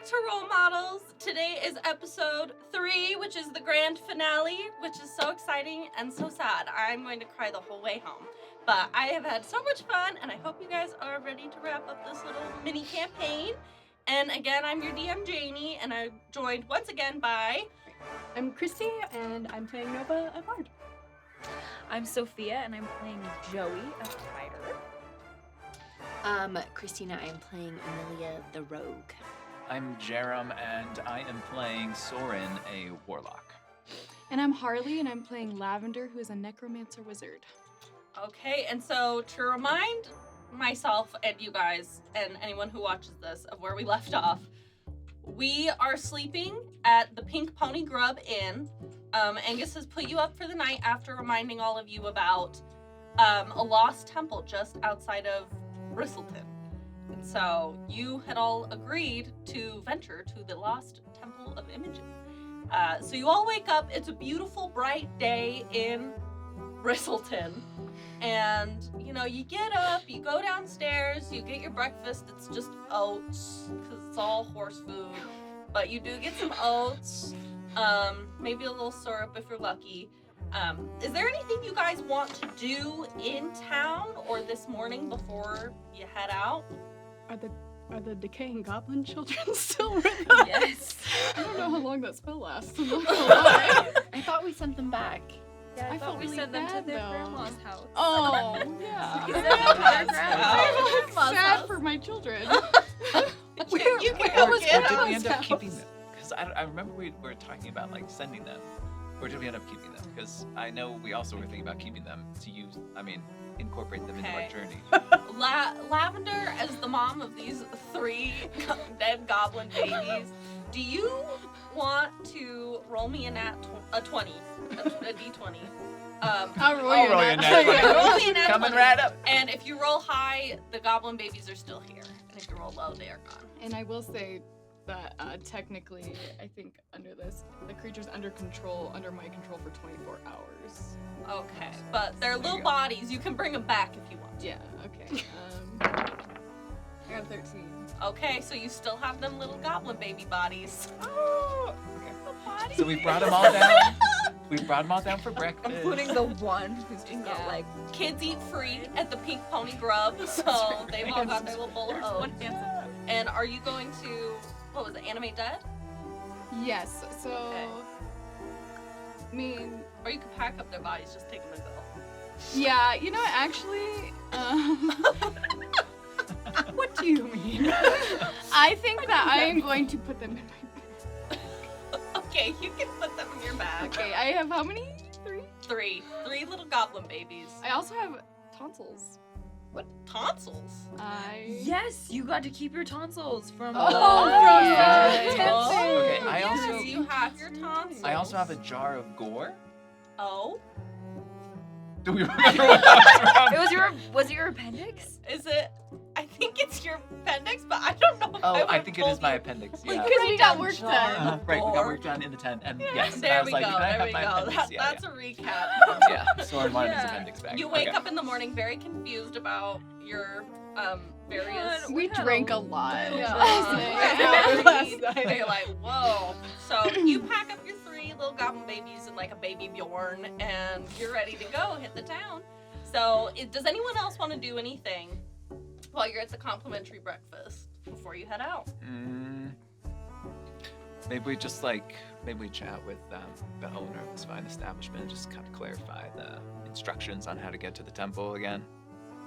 to Role Models. Today is episode 3, which is the grand finale, which is so exciting and so sad. I'm going to cry the whole way home. But I have had so much fun, and I hope you guys are ready to wrap up this little mini campaign. And again, I'm your DM, Janie, and I'm joined once again by... I'm Christie, and I'm playing Nova, a bard. I'm Sophia, and I'm playing Joey, a fighter. Christina, I am playing Amelia, the rogue. I'm Jarom, and I am playing Soren, a warlock. And I'm Harli, and I'm playing Lavender, who is a necromancer wizard. Okay, and so to remind myself and you guys, and anyone who watches this, of where we left off, we are sleeping at the Pink Pony Grub Inn. Angus has put you up for the night after reminding all of you about a lost temple just outside of Bristleton. And so you had all agreed to venture to the lost temple of Imogen. So you all wake up. It's a beautiful, bright day in Bristleton. And, you know, you get up, you go downstairs, you get your breakfast. It's just oats, because it's all horse food. But you do get some oats, maybe a little syrup if you're lucky. Is there anything you guys want to do in town or this morning before you head out? Are the decaying goblin children still with us? Yes. I don't know how long that spell lasts. I'm not gonna lie. I thought we sent them back. Yeah, I thought we really sent them to bad, their though. grandma's house. Oh, yeah. We sent them to their I'm grandma's sad house. for my children. You can Or go did get we them. end up keeping them? Because I remember we were talking about like sending them. Or did we end up keeping them? Because I know we also were thinking about keeping them to use, incorporate them into our Okay. journey. Lavender, as the mom of these 3 dead goblin babies, do you want to roll me a d20? I'll roll I'll roll you a nat 20. Roll me a nat Coming 20. right up. And if you roll high, the goblin babies are still here. And if you roll low, they are gone. And I will say that technically, I think under this, the creature's under my control for 24 hours. Okay, but they're There you little go. bodies. You can bring them back if you want. Yeah, okay. I got 13. Okay, so you still have them little goblin baby bodies. Oh, okay. So we brought them all down. We brought them all down for breakfast. Including the one who's just got Yeah. like Kids eat free at the Pink Pony Grub, so they've all got their little bowl of oats. And are you going to, what was it, animate dead? Yes, so... Okay. I mean... Or you could pack up their bodies, just take them and go. Yeah, you know, actually, what do you mean? I think that I am going to put them in my... Okay, you can put them in your bag. Okay, I have how many? 3? 3 little goblin babies. I also have tonsils. What, tonsils? Yes, you got to keep your tonsils from Oh, the from the tent thing. Okay, I yes, also- you have your tonsils. I also have a jar of gore. Oh, Do we remember what that was from? Was it your appendix? is it? I think it's your appendix, but I don't know if Oh, I would've think it told is my you. appendix. Well, Yeah. you Because we write got down work jar done. of Right, we got gore. work done in the tent, and yes, and I There was we like, go. can I There have we my go. appendix? That's a recap. Yeah, Soren wanted his Yeah. appendix back. You wake Okay. up in the morning very confused about your various. We drank a lot. Yeah. Last night. And you're like, whoa. So you pack up your 3 little goblin babies and like a baby Bjorn, and you're ready to go hit the town. So, does anyone else want to do anything while you're at the complimentary breakfast before you head out? Maybe we just maybe we chat with the owner of this fine establishment and just kind of clarify the instructions on how to get to the temple again.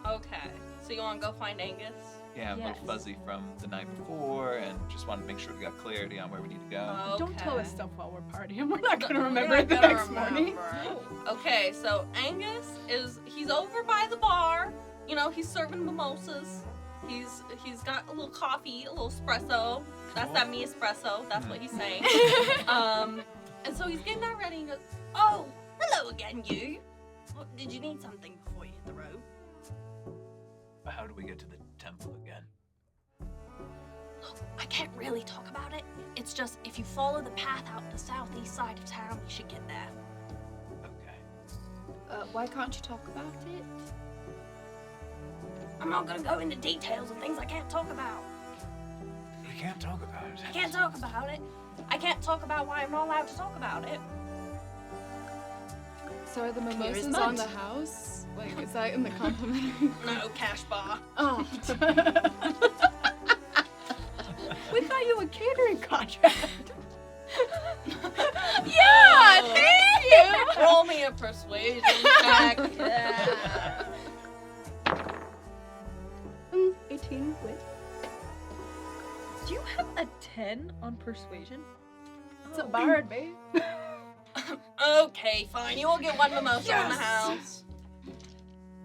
Okay. So you want to go find Angus? Yeah, I'm a Yes. little fuzzy from the night before, and just want to make sure we got clarity on where we need to go. Okay. Don't tell us stuff while we're partying. We're not going to We're remember not it the gonna next morning. remember. Okay, so Angus he's over by the bar. You know, he's serving mimosas. He's got a little coffee, a little espresso. That's that me espresso. That's what he's saying. And so he's getting that ready and goes, "Oh, hello again, you. Well, did you need something before you hit the road?" How do we get to the temple again? Look, I can't really talk about it. It's just if you follow the path out the southeast side of town, you should get there. Okay. Why can't you talk about it? I'm not gonna go into details of things I can't talk about. can't talk about it. I can't talk about it. I can't talk about why I'm not allowed to talk about it. So are the Clear as mimosas mud. on the house? Like, is that in the complimentary? No, cash bar. Oh. We thought you a catering contract. Yeah, thank you. Roll me a persuasion check. 18 with. Do you have a 10 on persuasion? It's a bard, babe. Okay, fine. You will get one mimosa in the house.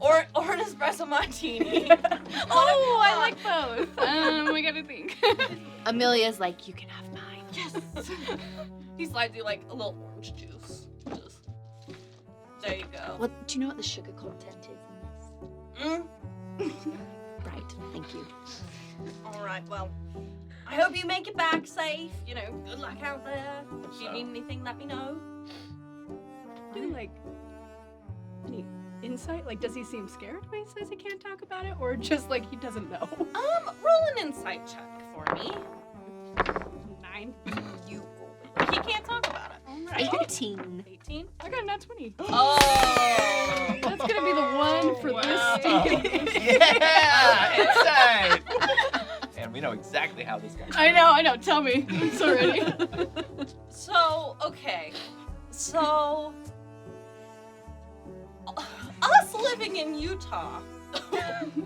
Or an espresso martini. Oh, I like both. I gotta think. Amelia's like, you can have mine. Yes. He slides you like a little orange juice. Just there you go. Well, do you know what the sugar content is in this? Right, thank you. All right. Well, I hope you make it back safe. You know, good luck out there. If you need anything, let me know. Do like any insight? Like, does he seem scared when he says he can't talk about it, or just like he doesn't know? Roll an insight check for me. 9. You go. He can't talk about it. All right. 18. 18. I got a nat 20. Oh. That's gonna be the one for Wow. this stage. Yeah, inside. And we know exactly how this goes. I know. Tell me. I'm so ready. So, okay. So, us living in Utah,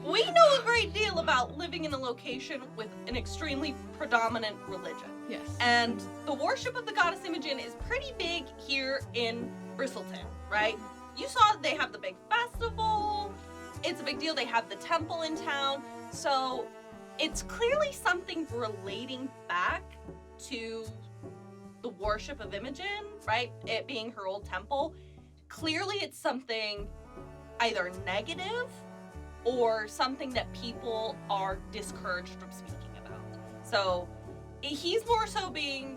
we know a great deal about living in a location with an extremely predominant religion. Yes. And the worship of the goddess Imogen is pretty big here in Bristleton, right? You saw they have the big festival. It's a big deal. They have the temple in town. So it's clearly something relating back to the worship of Imogen, right? It being her old temple. Clearly it's something either negative or something that people are discouraged from speaking about. So he's more so being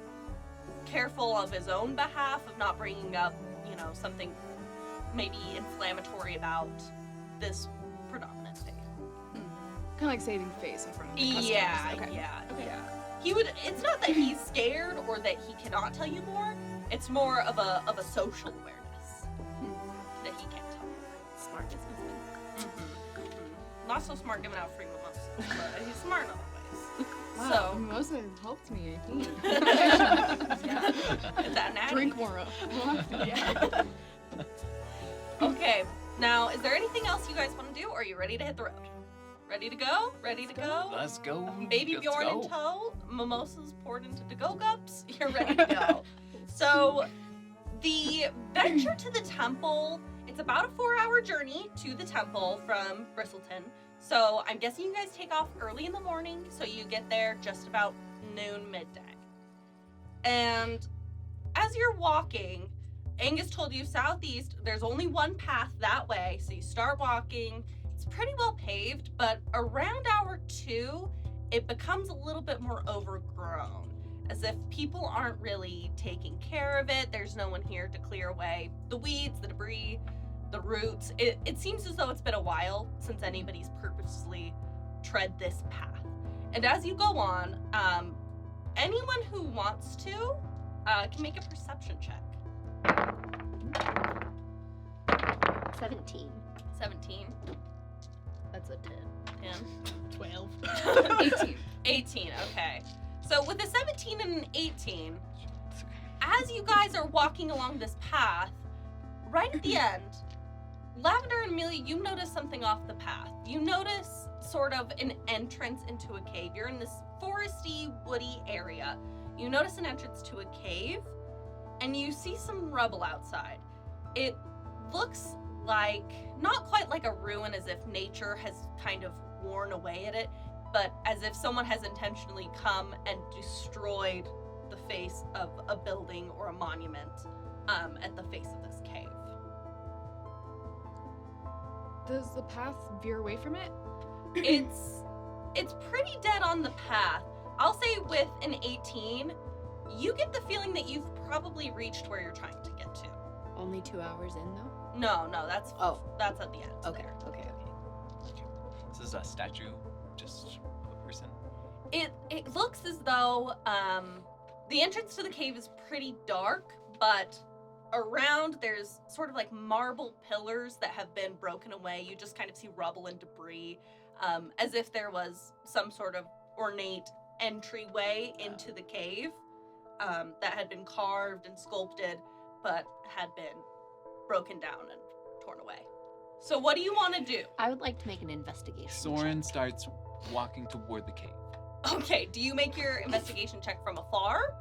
careful of his own behalf of not bringing up, you know, something maybe inflammatory about this predominant faith. Kind of like saving face in front of the customers. Yeah, Okay. yeah. He would. It's not that he's scared or that he cannot tell you more. It's more of a social awareness that he can't tell you. Smart businessman. Not so smart giving out free mimosas, but he's smart in other ways. Wow, mimosa helped me, I think. Yeah, it's that natty. Drink more of. Yeah. Okay. Now, is there anything else you guys want to do, or are you ready to hit the road? Ready to go? Ready to go? Let's go. Baby Let's Bjorn go. in tow, mimosas poured into to-go cups. You're ready to go. So, the venture to the temple, it's about a 4-hour journey to the temple from Bristleton. So, I'm guessing you guys take off early in the morning, so you get there just about noon, midday. And as you're walking, Angus told you southeast, there's only one path that way, so you start walking. It's pretty well paved, but around hour 2, it becomes a little bit more overgrown, as if people aren't really taking care of it. There's no one here to clear away the weeds, the debris, the roots. It seems as though it's been a while since anybody's purposely tread this path. And as you go on, anyone who wants to can make a perception check. 17. 17. That's a 10. 10. 12. 18. 18, okay. So with a 17 and an 18, as you guys are walking along this path, right at the end, Lavender and Amelia, you notice something off the path. You notice sort of an entrance into a cave. You're in this foresty, woody area. You notice an entrance to a cave, and you see some rubble outside. It looks like, not quite like a ruin, as if nature has kind of worn away at it, but as if someone has intentionally come and destroyed the face of a building or a monument at the face of this cave. Does the path veer away from it? It's pretty dead on the path. I'll say with an 18, you get the feeling that you've probably reached where you're trying to get to. Only 2 hours in, though? No, that's at the end. Okay, there. okay. This is a statue, just a person. It looks as though the entrance to the cave is pretty dark, but around there's sort of like marble pillars that have been broken away. You just kind of see rubble and debris, as if there was some sort of ornate entryway into the cave that had been carved and sculpted, but had been broken down and torn away. So what do you want to do? I would like to make an investigation. Soren starts walking toward the cave. Okay, do you make your investigation check from afar?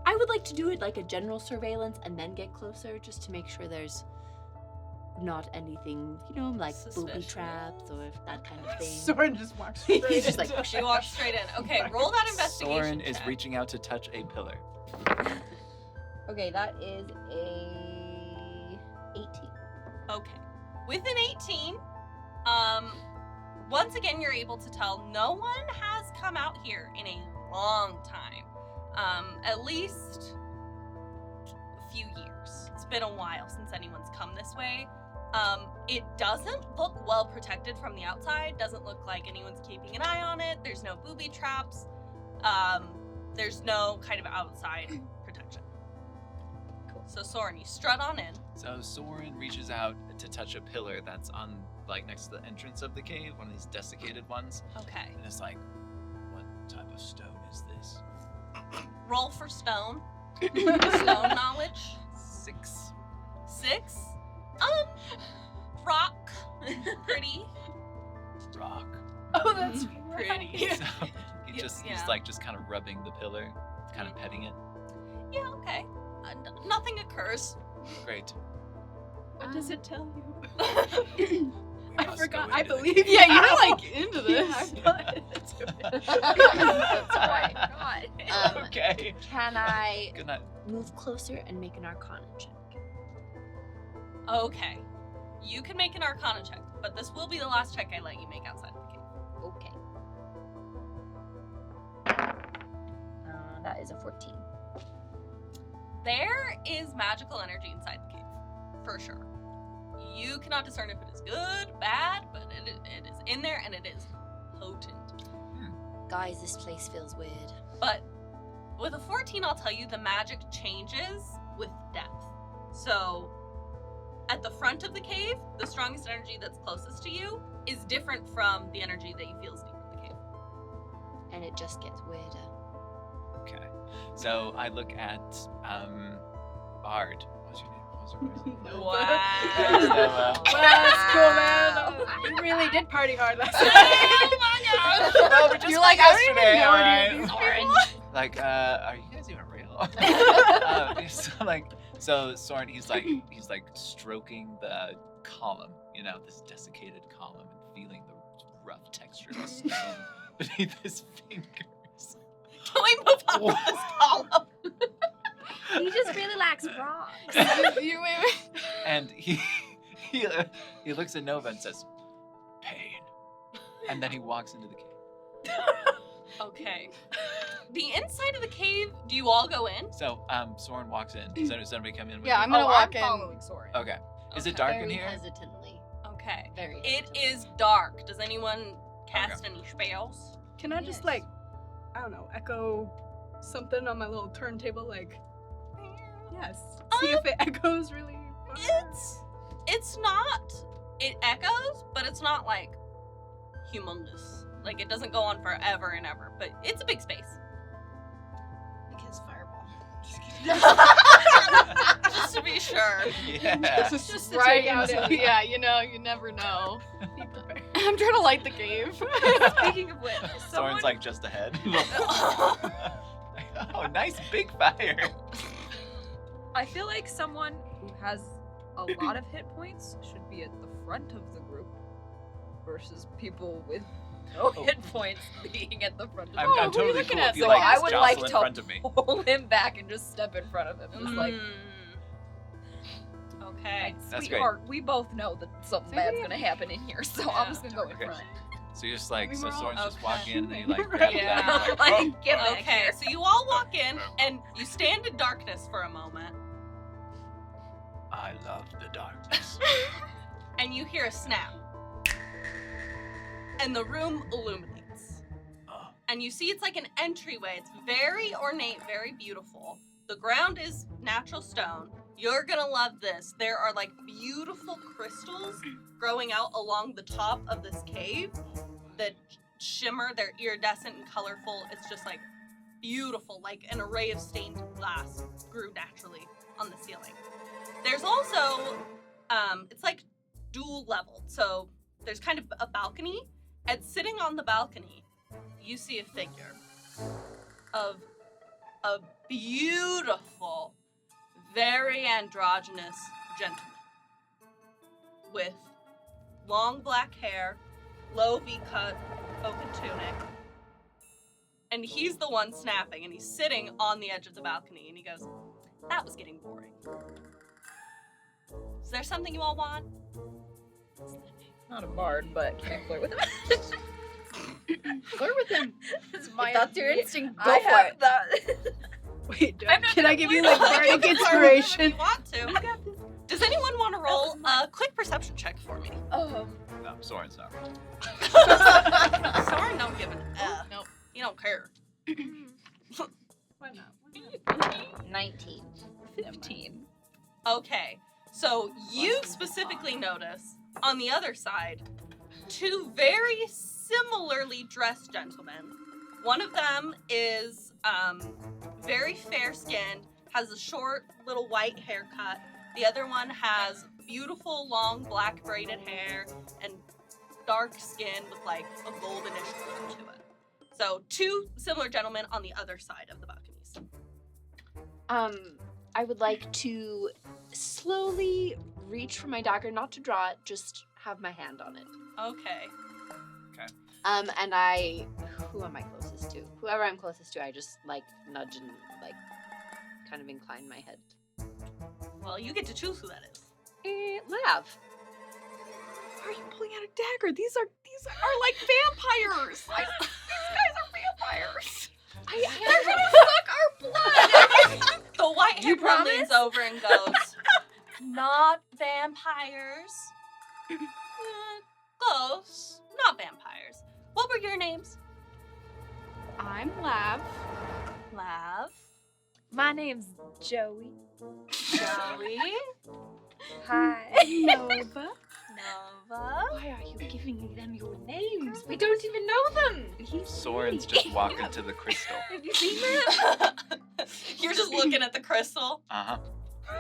I would like to do it like a general surveillance and then get closer just to make sure there's not anything, like booby Suspicious. traps or that kind of thing. Soren just walks straight. He's just like, She walks straight in. Okay, roll that investigation Soren is check. reaching out to touch a pillar. okay, that is a 18. Okay. With an 18, once again, you're able to tell no one has come out here in a long time. At least a few years. It's been a while since anyone's come this way. It doesn't look well protected from the outside. Doesn't look like anyone's keeping an eye on it. There's no booby traps. There's no kind of outside protection. Cool. So Soren, you strut on in. So Soren reaches out to touch a pillar that's on, like, next to the entrance of the cave, one of these desiccated ones. Okay. And it's like, what type of stone is this? Roll for stone. Stone knowledge. 6. 6. Rock. Pretty. Rock. Oh, that's Pretty. So he's Yeah. like just kind of rubbing the pillar, kind of petting it. Yeah, okay. Nothing occurs. Great. What does it tell you? We I must forgot. go I into the believe cave. you. Yeah, you're like into this. That's right. God. Okay. Can I Good night. move closer and make an Arcana check? Okay. You can make an Arcana check, but this will be the last check I let you make outside of the cave. Okay. That is a 14. There is magical energy inside the cave, for sure. You cannot discern if it is good, bad, but it is in there and it is potent. Guys, this place feels weird. But with a 14, I'll tell you the magic changes with depth. So at the front of the cave, the strongest energy that's closest to you is different from the energy that you feel is deep in the cave. And it just gets weirder. Okay. So I look at Bard. What's your name? What's your name? Wow. That's cool, man. You really did party hard last night. Oh my god! Well, we just You're met like, I don't even yesterday, know any alright? of these people. Like, are you guys even real? So Soren, he's like stroking the column, this desiccated column, and feeling the rough texture of the stone beneath his fingers. Can we move on What? to this column? He just really likes rocks. Wait. And he looks at Nova and says, "Pain," and then he walks into the cave. Okay. The inside of the cave, do you all go in? So Soren walks in. Does anybody come in with Yeah, me? I'm gonna walk in. following Soren. Okay. Is it Okay. dark Very in here? hesitantly. Okay. Very It hesitantly. is dark. Does anyone cast any spells? Can I just Yes. I don't know, echo something on my little turntable, like, yes. See if it echoes really far. It's not. It echoes, but it's not like humongous. Like it doesn't go on forever and ever, but it's a big space. Because fireball. Just to be sure. Yeah. Just to right take out into, any- yeah, you never know. Be prepared. I'm trying to light the cave. Speaking of which, someone, Soren's like just ahead. Oh, nice big fire. I feel like someone who has a lot of hit points should be at the front of the group versus people with no Oh. hit points being at the front of the I'm, group. I'm who are you totally looking cool at, if you So like I just would jostle like in to front of me. pull him back and just step in front of him. Just like, Okay. That's great. sweetheart, we both know that something Maybe- bad's gonna happen in here, so Yeah. I'm just gonna go in Okay. front. So you're just like, Maybe so we're all- Soren's just Okay. walking in and then you like Right. grab him Yeah. back. Like, Like, get back Okay, here. so you all walk in and you stand in darkness for a moment I love the darkness. and you hear a snap. and the room illuminates. And you see it's like an entryway. It's very ornate, very beautiful. The ground is natural stone. You're gonna love this. There are like beautiful crystals growing out along the top of this cave that shimmer. They're iridescent and colorful. It's just like beautiful, like an array of stained glass grew naturally on the ceiling. There's also, it's like dual leveled. So there's kind of a balcony, and sitting on the balcony, you see a figure of a beautiful, very androgynous gentleman with long black hair, low V-cut, open tunic. And he's the one snapping, and he's sitting on the edge of the balcony, and he goes, that was getting boring. Is there something you all want? Not a bard, but can I flirt with him? Flirt with him. That's your instinct. Go I for have it. that. Wait, I'm not can I gonna give you flirt like with bardic If inspiration? you want to. Does anyone want to roll a quick perception check for me? No, Soren's not ready. Sorry, don't give an F. Nope. You don't care. Why not? 19. 15. Okay, so you specifically notice on the other side 2 very similarly dressed gentlemen. One of them is very fair-skinned, has a short little white haircut. The other one has beautiful long black braided hair and dark skin with like a goldenish glow to it. So 2 similar gentlemen on the other side of the balconies. I would like to slowly reach for my dagger, not to draw it, just have my hand on it. Okay. And who am I closest to? Whoever I'm closest to, I just like nudge and like kind of incline my head. Well, you get to choose who that is. Lav. Why are you pulling out a dagger? These are like vampires. Like, these guys are vampires. They're gonna suck our blood! The white You haired one promise? leans over and goes, not vampires. Close. Not vampires. What were your names? I'm Lav. Lav. My name's Joey. Joey. Hi. Nova. Nova. Why are you giving them your names? We don't even know them. Soren's just walking to the crystal. Have you seen that? You're just looking at the crystal. Uh-huh.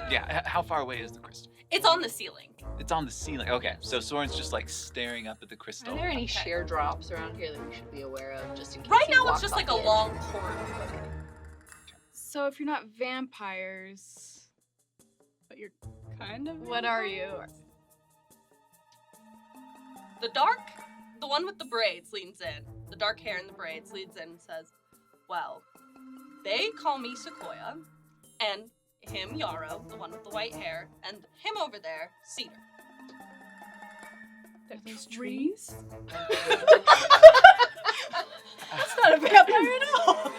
Yeah, how far away is the crystal? It's on the ceiling. It's on the ceiling. Okay, so Soren's just like staring up at the crystal. Are there any Okay. sheer drops around here that we should be aware of, just in case? Right he now, it's walks just off like a the edge? long corridor. So if you're not vampires, but you're kind of What are you? The one with the braids leans in. The dark hair and the braids leans in and says, well, they call me Sequoia, and him Yarrow, the one with the white hair, and him over there, Cedar. Are those trees? That's not a vampire at all.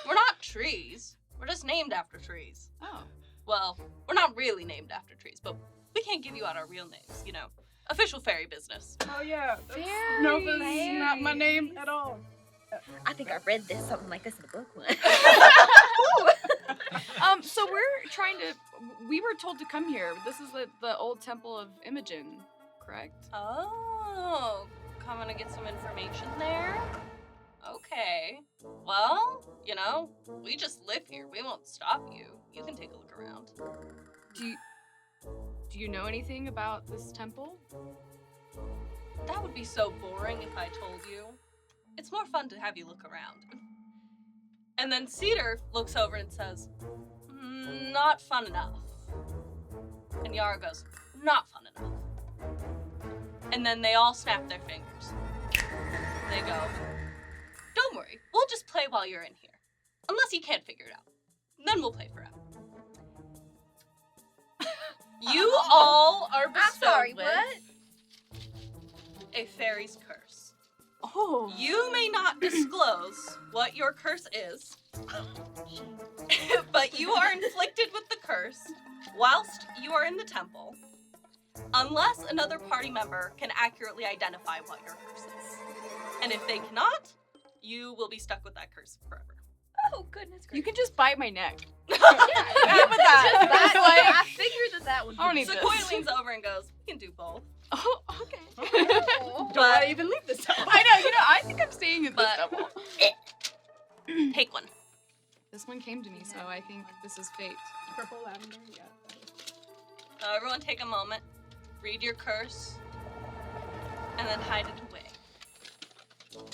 We're not trees. We're just named after trees. Oh. Well, we're not really named after trees, but we can't give you out our real names, you know. Official fairy business. Oh yeah. Fairies. Nova's not my name at all. I think I read this something like this in a book once. So we were told to come here. This is the old temple of Imogen, correct? Oh, coming to get some information there? Okay. Well, you know, we just live here. We won't stop you. You can take a look around. Do you know anything about this temple? That would be so boring if I told you. It's more fun to have you look around. And then Cedar looks over and says, not fun enough. And Yara goes, not fun enough. And then they all snap their fingers. They go, don't worry, we'll just play while you're in here. Unless you can't figure it out. Then we'll play forever. You all are bestowed with a fairy's curse. Oh. You may not disclose what your curse is, but you are inflicted with the curse whilst you are in the temple, unless another party member can accurately identify what your curse is. And if they cannot, you will be stuck with that curse forever. Oh, goodness You gracious. can just bite my neck. Yeah, Good with that. I figured that would I don't be need Sequoia this. leans over and goes, we can do both. Oh, okay. Don't want to even leave this house. I know, I think I'm staying at this But- double. Take one. This one came to me, so I think this is fate. Purple lavender, yeah. So everyone take a moment, read your curse, and then hide it away.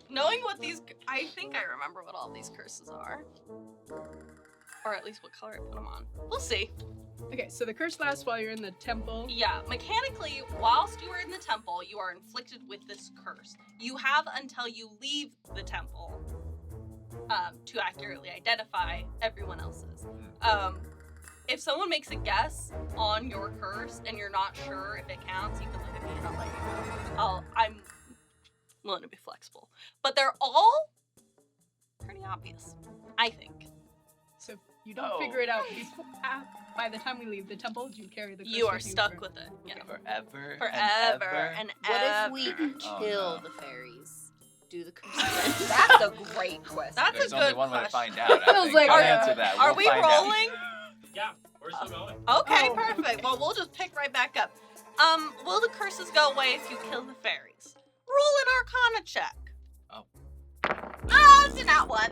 Knowing what these, I think I remember what all these curses are. Or at least what color I put them on. We'll see. Okay, so the curse lasts while you're in the temple. Yeah, mechanically, whilst you are in the temple, you are inflicted with this curse. You have until you leave the temple to accurately identify everyone else's. If someone makes a guess on your curse and you're not sure if it counts, you can look at me and I'll let you know. I'm willing to be flexible. But they're all pretty obvious, I think. So if you don't figure it out by the time we leave the temple, do you carry the curse You are with stuck for- with it. Yeah. Forever. Forever And and What ever. if we Oh, kill no. the fairies? Do the curse again? That's a great question. That's There's a only good one way to question. find out. I think. like I'll a- answer that. Are We'll we find out. rolling? Yeah, we're still going. Okay, Oh. perfect. Well, we'll just pick right back up. Will the curses go away if you kill the fairies? Roll an Arcana check. Oh. Oh, it's not one.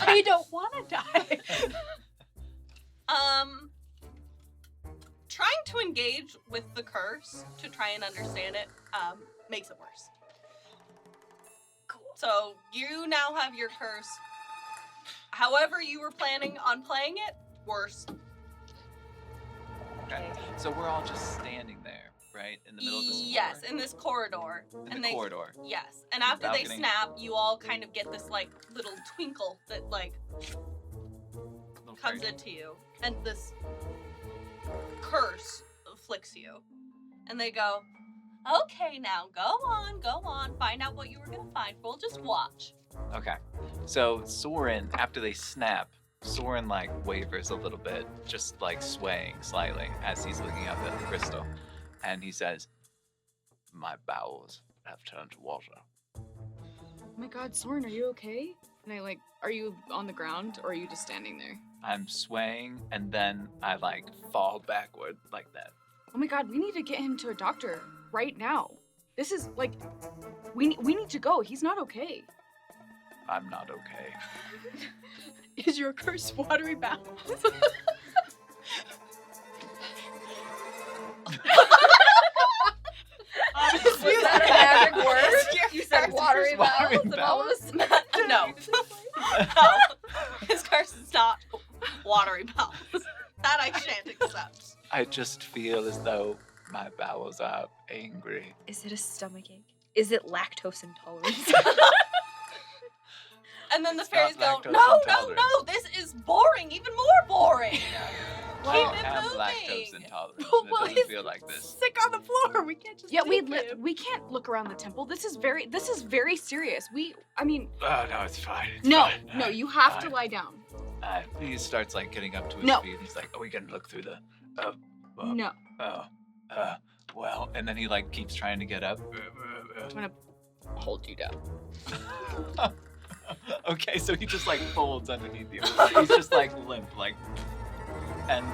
They don't want to die. Trying to engage with the curse to try and understand it makes it worse. Cool. So you now have your curse. However you were planning on playing it, worse. Okay. So we're all just standing there, right? In the middle of this Yes, floor? in this corridor. In and the they corridor. Yes, and after they balcony. snap, you all kind of get this like little twinkle that like Little comes fairy. into you, and this curse afflicts you. And they go, okay, now go on, find out what you were gonna find. We'll just watch. Okay. So Soren, after they snap, Soren like wavers a little bit, just like swaying slightly as he's looking up at the crystal. And he says, my bowels have turned to water. Oh my god, Soren, are you okay? And I are you on the ground or are you just standing there? I'm swaying and then I like fall backward like that. Oh my god, we need to get him to a doctor right now. This is we need to go. He's not okay. I'm not okay. Is your curse watery bowels? Was that a magic word? You said watery Watery bowels and all this? No. No. His curse is not watery bowels. That I shan't accept. I just feel as though my bowels are angry. Is it a stomachache? Is it lactose intolerance? And then the It's fairies not go, lactose no, intolerant. this is boring, even more boring. I Keep it am moving. lactose intolerant. and Well, it he's doesn't feel like this. Sick on the floor. We can't just Yeah, leave him. we can't look around the temple. This is very serious. Oh no, it's fine. It's No, fine. no, you have to Fine. lie down. He starts like getting up to his No. feet. He's like, "Oh, we can look through the." No. Well, and then he like keeps trying to get up. I'm gonna hold you down. Okay, so he just like folds underneath you. He's just like limp, like, and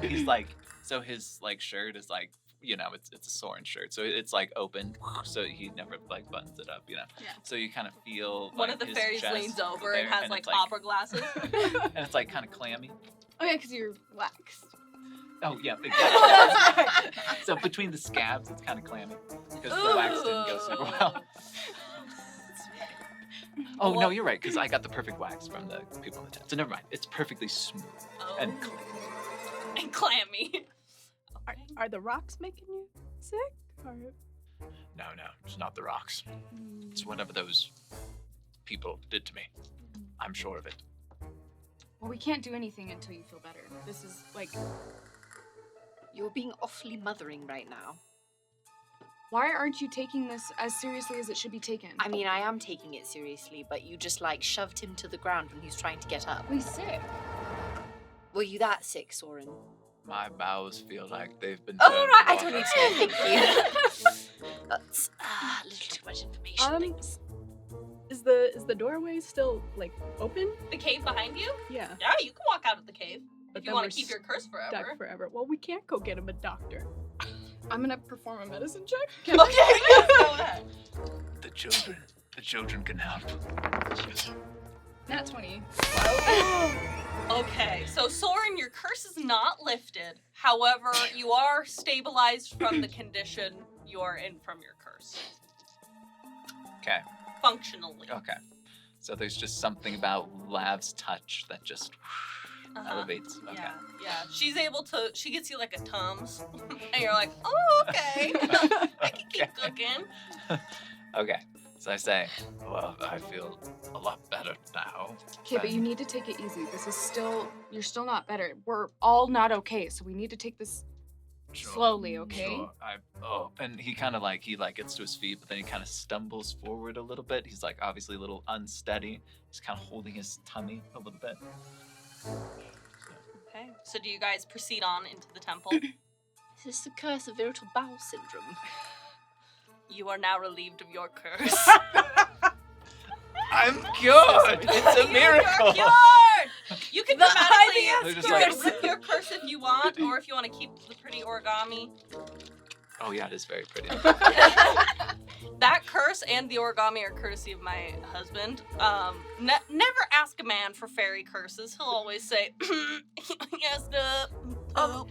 he's like, so his like shirt is like, it's a Soren shirt, so it's like open, so he never like buttons it up, Yeah. So you kind of feel One like, of the his fairies chest leans over there, and has like it's opera glasses. and it's like kind of clammy. Oh yeah, because you're waxed. Oh yeah, exactly. So between the scabs, it's kind of clammy because the wax didn't go super well. Oh no, Well- you're right, because I got the perfect wax from the people in the tent. So never mind, it's perfectly smooth and Oh, clean. and clammy. Are the rocks making you sick? Or... No, it's not the rocks. It's whatever those people did to me. I'm sure of it. Well, we can't do anything until you feel better. This is You're being awfully mothering right now. why aren't you taking this as seriously as it should be taken? I mean, I am taking it seriously, but you just like shoved him to the ground when he was trying to get up. He's sick. Were you that sick, Soren? My bowels feel like they've been. Oh, turned right. I to don't need water. to know. Thank you. That's a little too much information. Thanks. Is the doorway still like open? The cave behind you? Yeah. Yeah, you can walk out of the cave But if you then want we're to keep your curse forever. stuck forever. Well, we can't go get him a doctor. I'm gonna perform a medicine check. Okay, yes, go ahead. The children can help. Nat 20. Okay, so Soren, your curse is not lifted. However, you are stabilized from the condition you are in from your curse. Okay. Functionally. Okay. So there's just something about Lav's touch that just elevates. Okay. Yeah. She gets you like a Tums, and you're like, oh, okay. I can keep cooking. Okay. So I say, well, I feel a lot better now. Okay, but you need to take it easy. You're still not better. We're all not okay, so we need to take this slowly, okay? Sure. And he kind of gets to his feet, but then he kind of stumbles forward a little bit. He's like obviously a little unsteady. He's kind of holding his tummy a little bit. Okay. So do you guys proceed on into the temple? Is this the curse of irritable bowel syndrome? You are now relieved of your curse. I'm cured. It's a miracle. You're cured. You can dramatically They're just you can like- rip your curse if you want, or if you want to keep the pretty origami. Oh yeah, it is very pretty. That curse and the origami are courtesy of my husband. Never ask a man for fairy curses. He'll always say, yes, Girls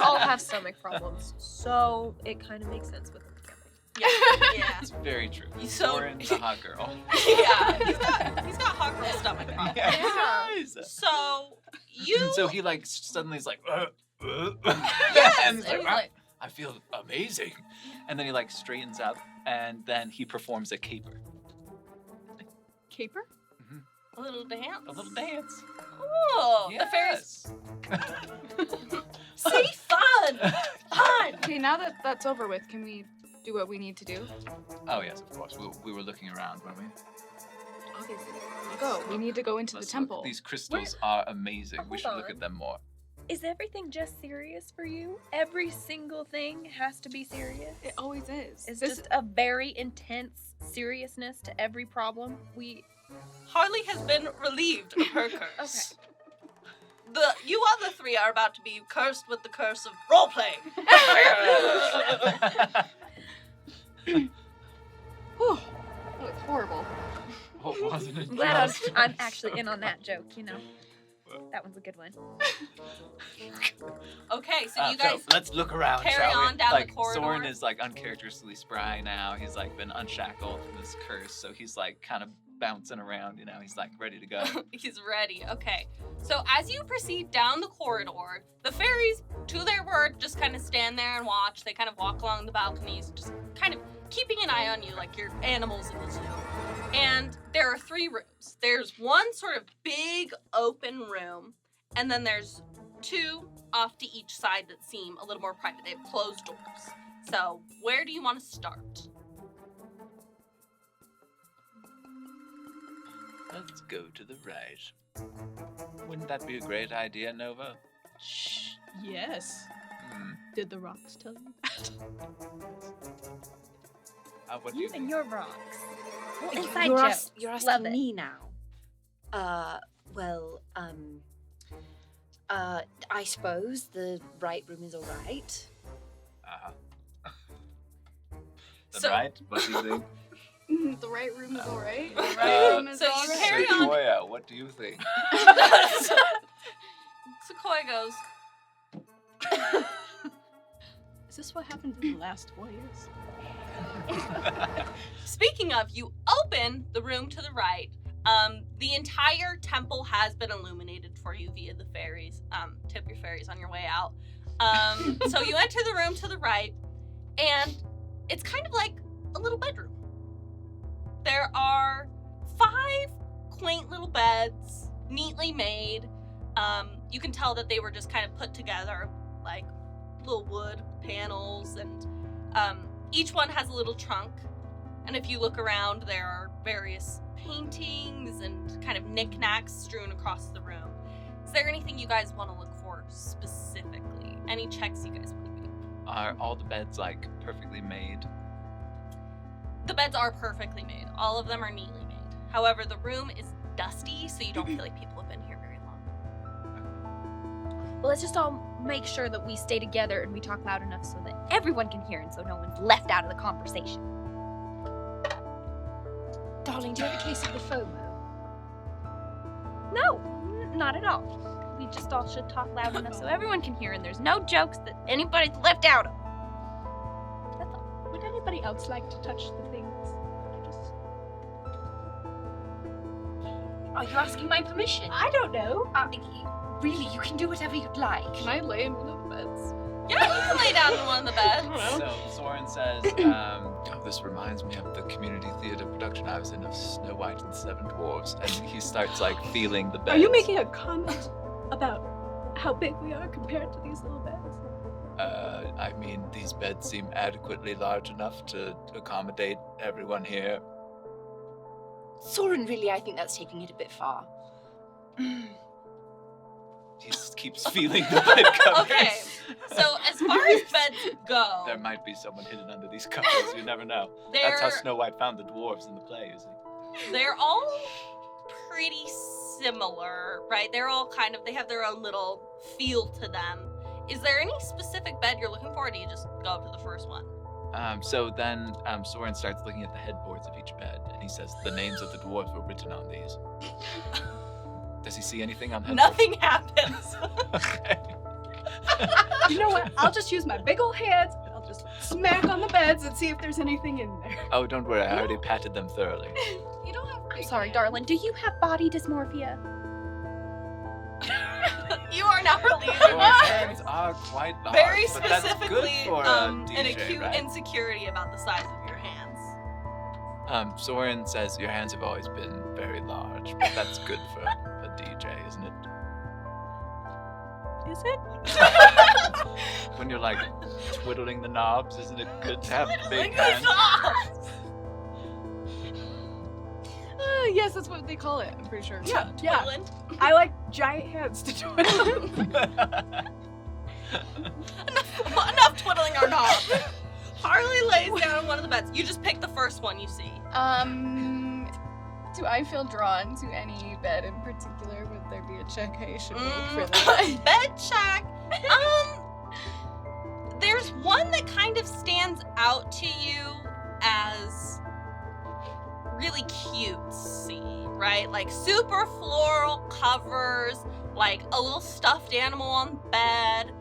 all have stomach problems, so it kind of makes sense with them together. yeah. It's very true. So- Soren's a hot girl. Yeah, he's got hot girl stomach problems. Yeah, he does. So you So he suddenly is like, Yes, and he's and like, he's like- I feel amazing. And then he straightens up, and then he performs a caper. Caper? a little dance. A little dance. Cool. The fairies Yes. see fun. Fun. Okay, now that that's over with, can we do what we need to do? Oh yes, of course. We were looking around, weren't we? Obviously. Go. We need to go into the Let's temple. look. These crystals are amazing. We Hold should look on. at them more. Is everything just serious for you? Every single thing has to be serious? It always is. Is just a very intense seriousness to every problem? Harli has been relieved of her curse. You other three are about to be cursed with the curse of roleplay. Whew. That was horrible. What wasn't it? I'm glad I'm actually in on that joke, you know. That one's a good one. Okay, so you guys. So let's look around, carry shall we? on down the corridor. Soren is uncharacteristically spry now. He's been unshackled from this curse, so he's kind of bouncing around. He's ready to go. He's ready. Okay. So as you proceed down the corridor, the fairies, to their word, just kind of stand there and watch. They kind of walk along the balconies, just kind of keeping an eye on you like you're animals in the zoo. And there are 3 rooms. There's one sort of big open room, and then there's 2 off to each side that seem a little more private. They have closed doors. So where do you want to start? Let's go to the right. Wouldn't that be a great idea, Nova? Shh. Yes. Did the rocks tell you that? What do you You think? and your rocks. Well, You're inside ask- jokes. You're Love asking it. me now. I suppose the right room is alright. The So- right? What do you think? The right room is alright. The Uh, right room is so you alright. carry on. Sequoia, what do you think? Sequoia goes, Is this what happened in the last 4 years? speaking of, you open the room to the right. The entire temple has been illuminated for you via the fairies. Tip your fairies on your way out. So you enter the room to the right, and it's kind of like a little bedroom. There are 5 quaint little beds, neatly made. You can tell that they were just kind of put together, like little wood panels, and each one has a little trunk. And if you look around, there are various paintings and kind of knickknacks strewn across the room. there anything you guys want to look for specifically? Any checks you guys want to make? Are all the beds like perfectly made? The beds are perfectly made. All of them are neatly made. However, the room is dusty, so you don't feel like people have been here very long. Well, let's just all make sure that we stay together and we talk loud enough so that everyone can hear and so no one's left out of the conversation. Darling, do you have a case of the FOMO? No, not at all. We just all should talk loud enough so everyone can hear and there's no jokes that anybody's left out of. That's all. Would anybody else like to touch the things? Are you asking my permission? I don't know. Really, you can do whatever you'd like. Can I lay in one of the beds? Yeah, you can lay down in one of the beds. So Soren says, this reminds me of the community theater production I was in of Snow White and the Seven Dwarfs, and he starts like feeling the beds. Are you making a comment about how big we are compared to these little beds? I mean, these beds seem adequately large enough to accommodate everyone here. Soren, really, I think that's taking it a bit far. He just keeps feeling the bed covers. Okay, so as far as beds go, There might be someone hidden under these covers, you never know. That's how Snow White found the dwarves in the play, you see. they're all pretty similar, right? They're all they have their own little feel to them. Is there any specific bed you're looking for, or do you just go up to the first one? So then Soren starts looking at the headboards of each bed, and he says the names of the dwarves were written on these. Does he see anything on the headboard? Nothing happens. Okay. You know what? I'll just use my big old hands and I'll just smack on the beds and see if there's anything in there. Oh, don't worry, I already patted them thoroughly. You don't have. I'm sorry, darling. Do you have body dysmorphia? You are now Your relieving hands are quite large, very but that's good specifically for an DJ, acute right? insecurity about the size of your hands. Soren says your hands have always been very large, but that's good for a DJ, isn't it? Is it? When you're like twiddling the knobs, isn't it good to have big Twiddling the hands? knobs! Yes, that's what they call it. I'm pretty sure. Yeah. Twiddling. I like giant hands to twiddle. Enough twiddling our knobs. Harli lays down on one of the beds. You just pick the first one you see. Do I feel drawn to any bed in particular? Would there be a check I should make for that? Bed check. There's one that kind of stands out to you as really cutesy, right? Like super floral covers, like a little stuffed animal on bed.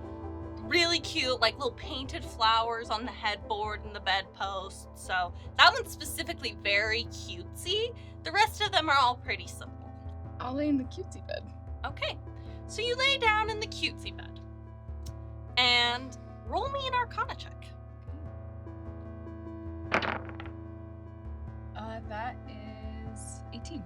Really cute, like little painted flowers on the headboard and the bedpost. So that one's specifically very cutesy. The rest of them are all pretty simple. I'll lay in the cutesy bed. Okay, so you lay down in the cutesy bed. And roll me an Arcana check. That is 18.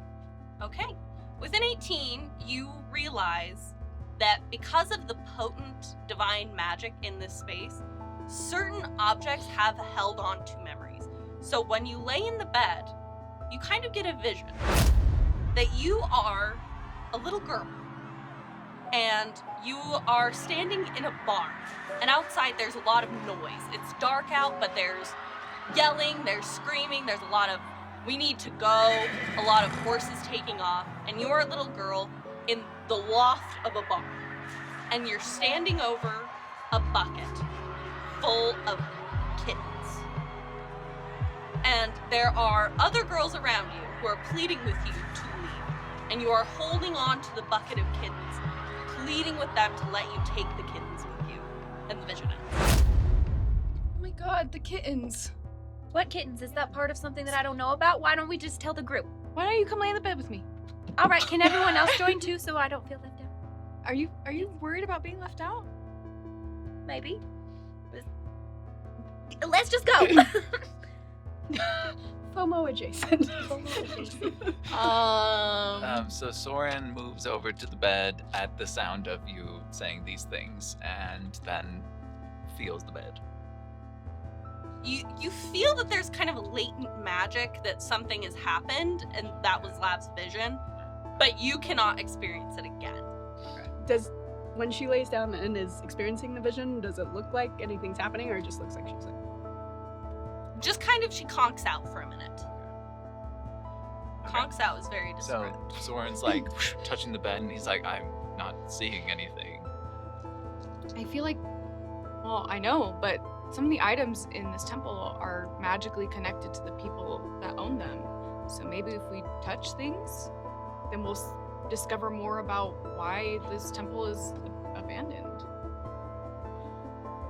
Okay, with an 18, you realize that because of the potent divine magic in this space, certain objects have held on to memories. So when you lay in the bed, you kind of get a vision that you are a little girl and you are standing in a bar, and outside there's a lot of noise. It's dark out, but there's yelling, there's screaming, there's a lot of we need to go, a lot of horses taking off, and you're a little girl in the loft of a bar, and you're standing over a bucket full of kittens. And there are other girls around you who are pleading with you to leave, and you are holding on to the bucket of kittens, pleading with them to let you take the kittens with you. And the vision ends. Oh my god, the kittens. What kittens? Is that part of something that I don't know about? Why don't we just tell the group? Why don't you come lay in the bed with me? All right, can everyone else join too so I don't feel left out? Are you worried about being left out? Maybe. Let's just go. FOMO adjacent. So Soren moves over to the bed at the sound of you saying these things, and then feels the bed. You feel that there's kind of a latent magic that something has happened, and that was Lab's vision, but you cannot experience it again. when she lays down and is experiencing the vision, does it look like anything's happening, or it just looks like she's like... Just kind of, she conks out for a minute. Conks out is very So descriptive. Soren's like touching the bed, and he's like, I'm not seeing anything. I feel like, well, I know, but some of the items in this temple are magically connected to the people that own them. So maybe if we touch things, then we'll discover more about why this temple is abandoned.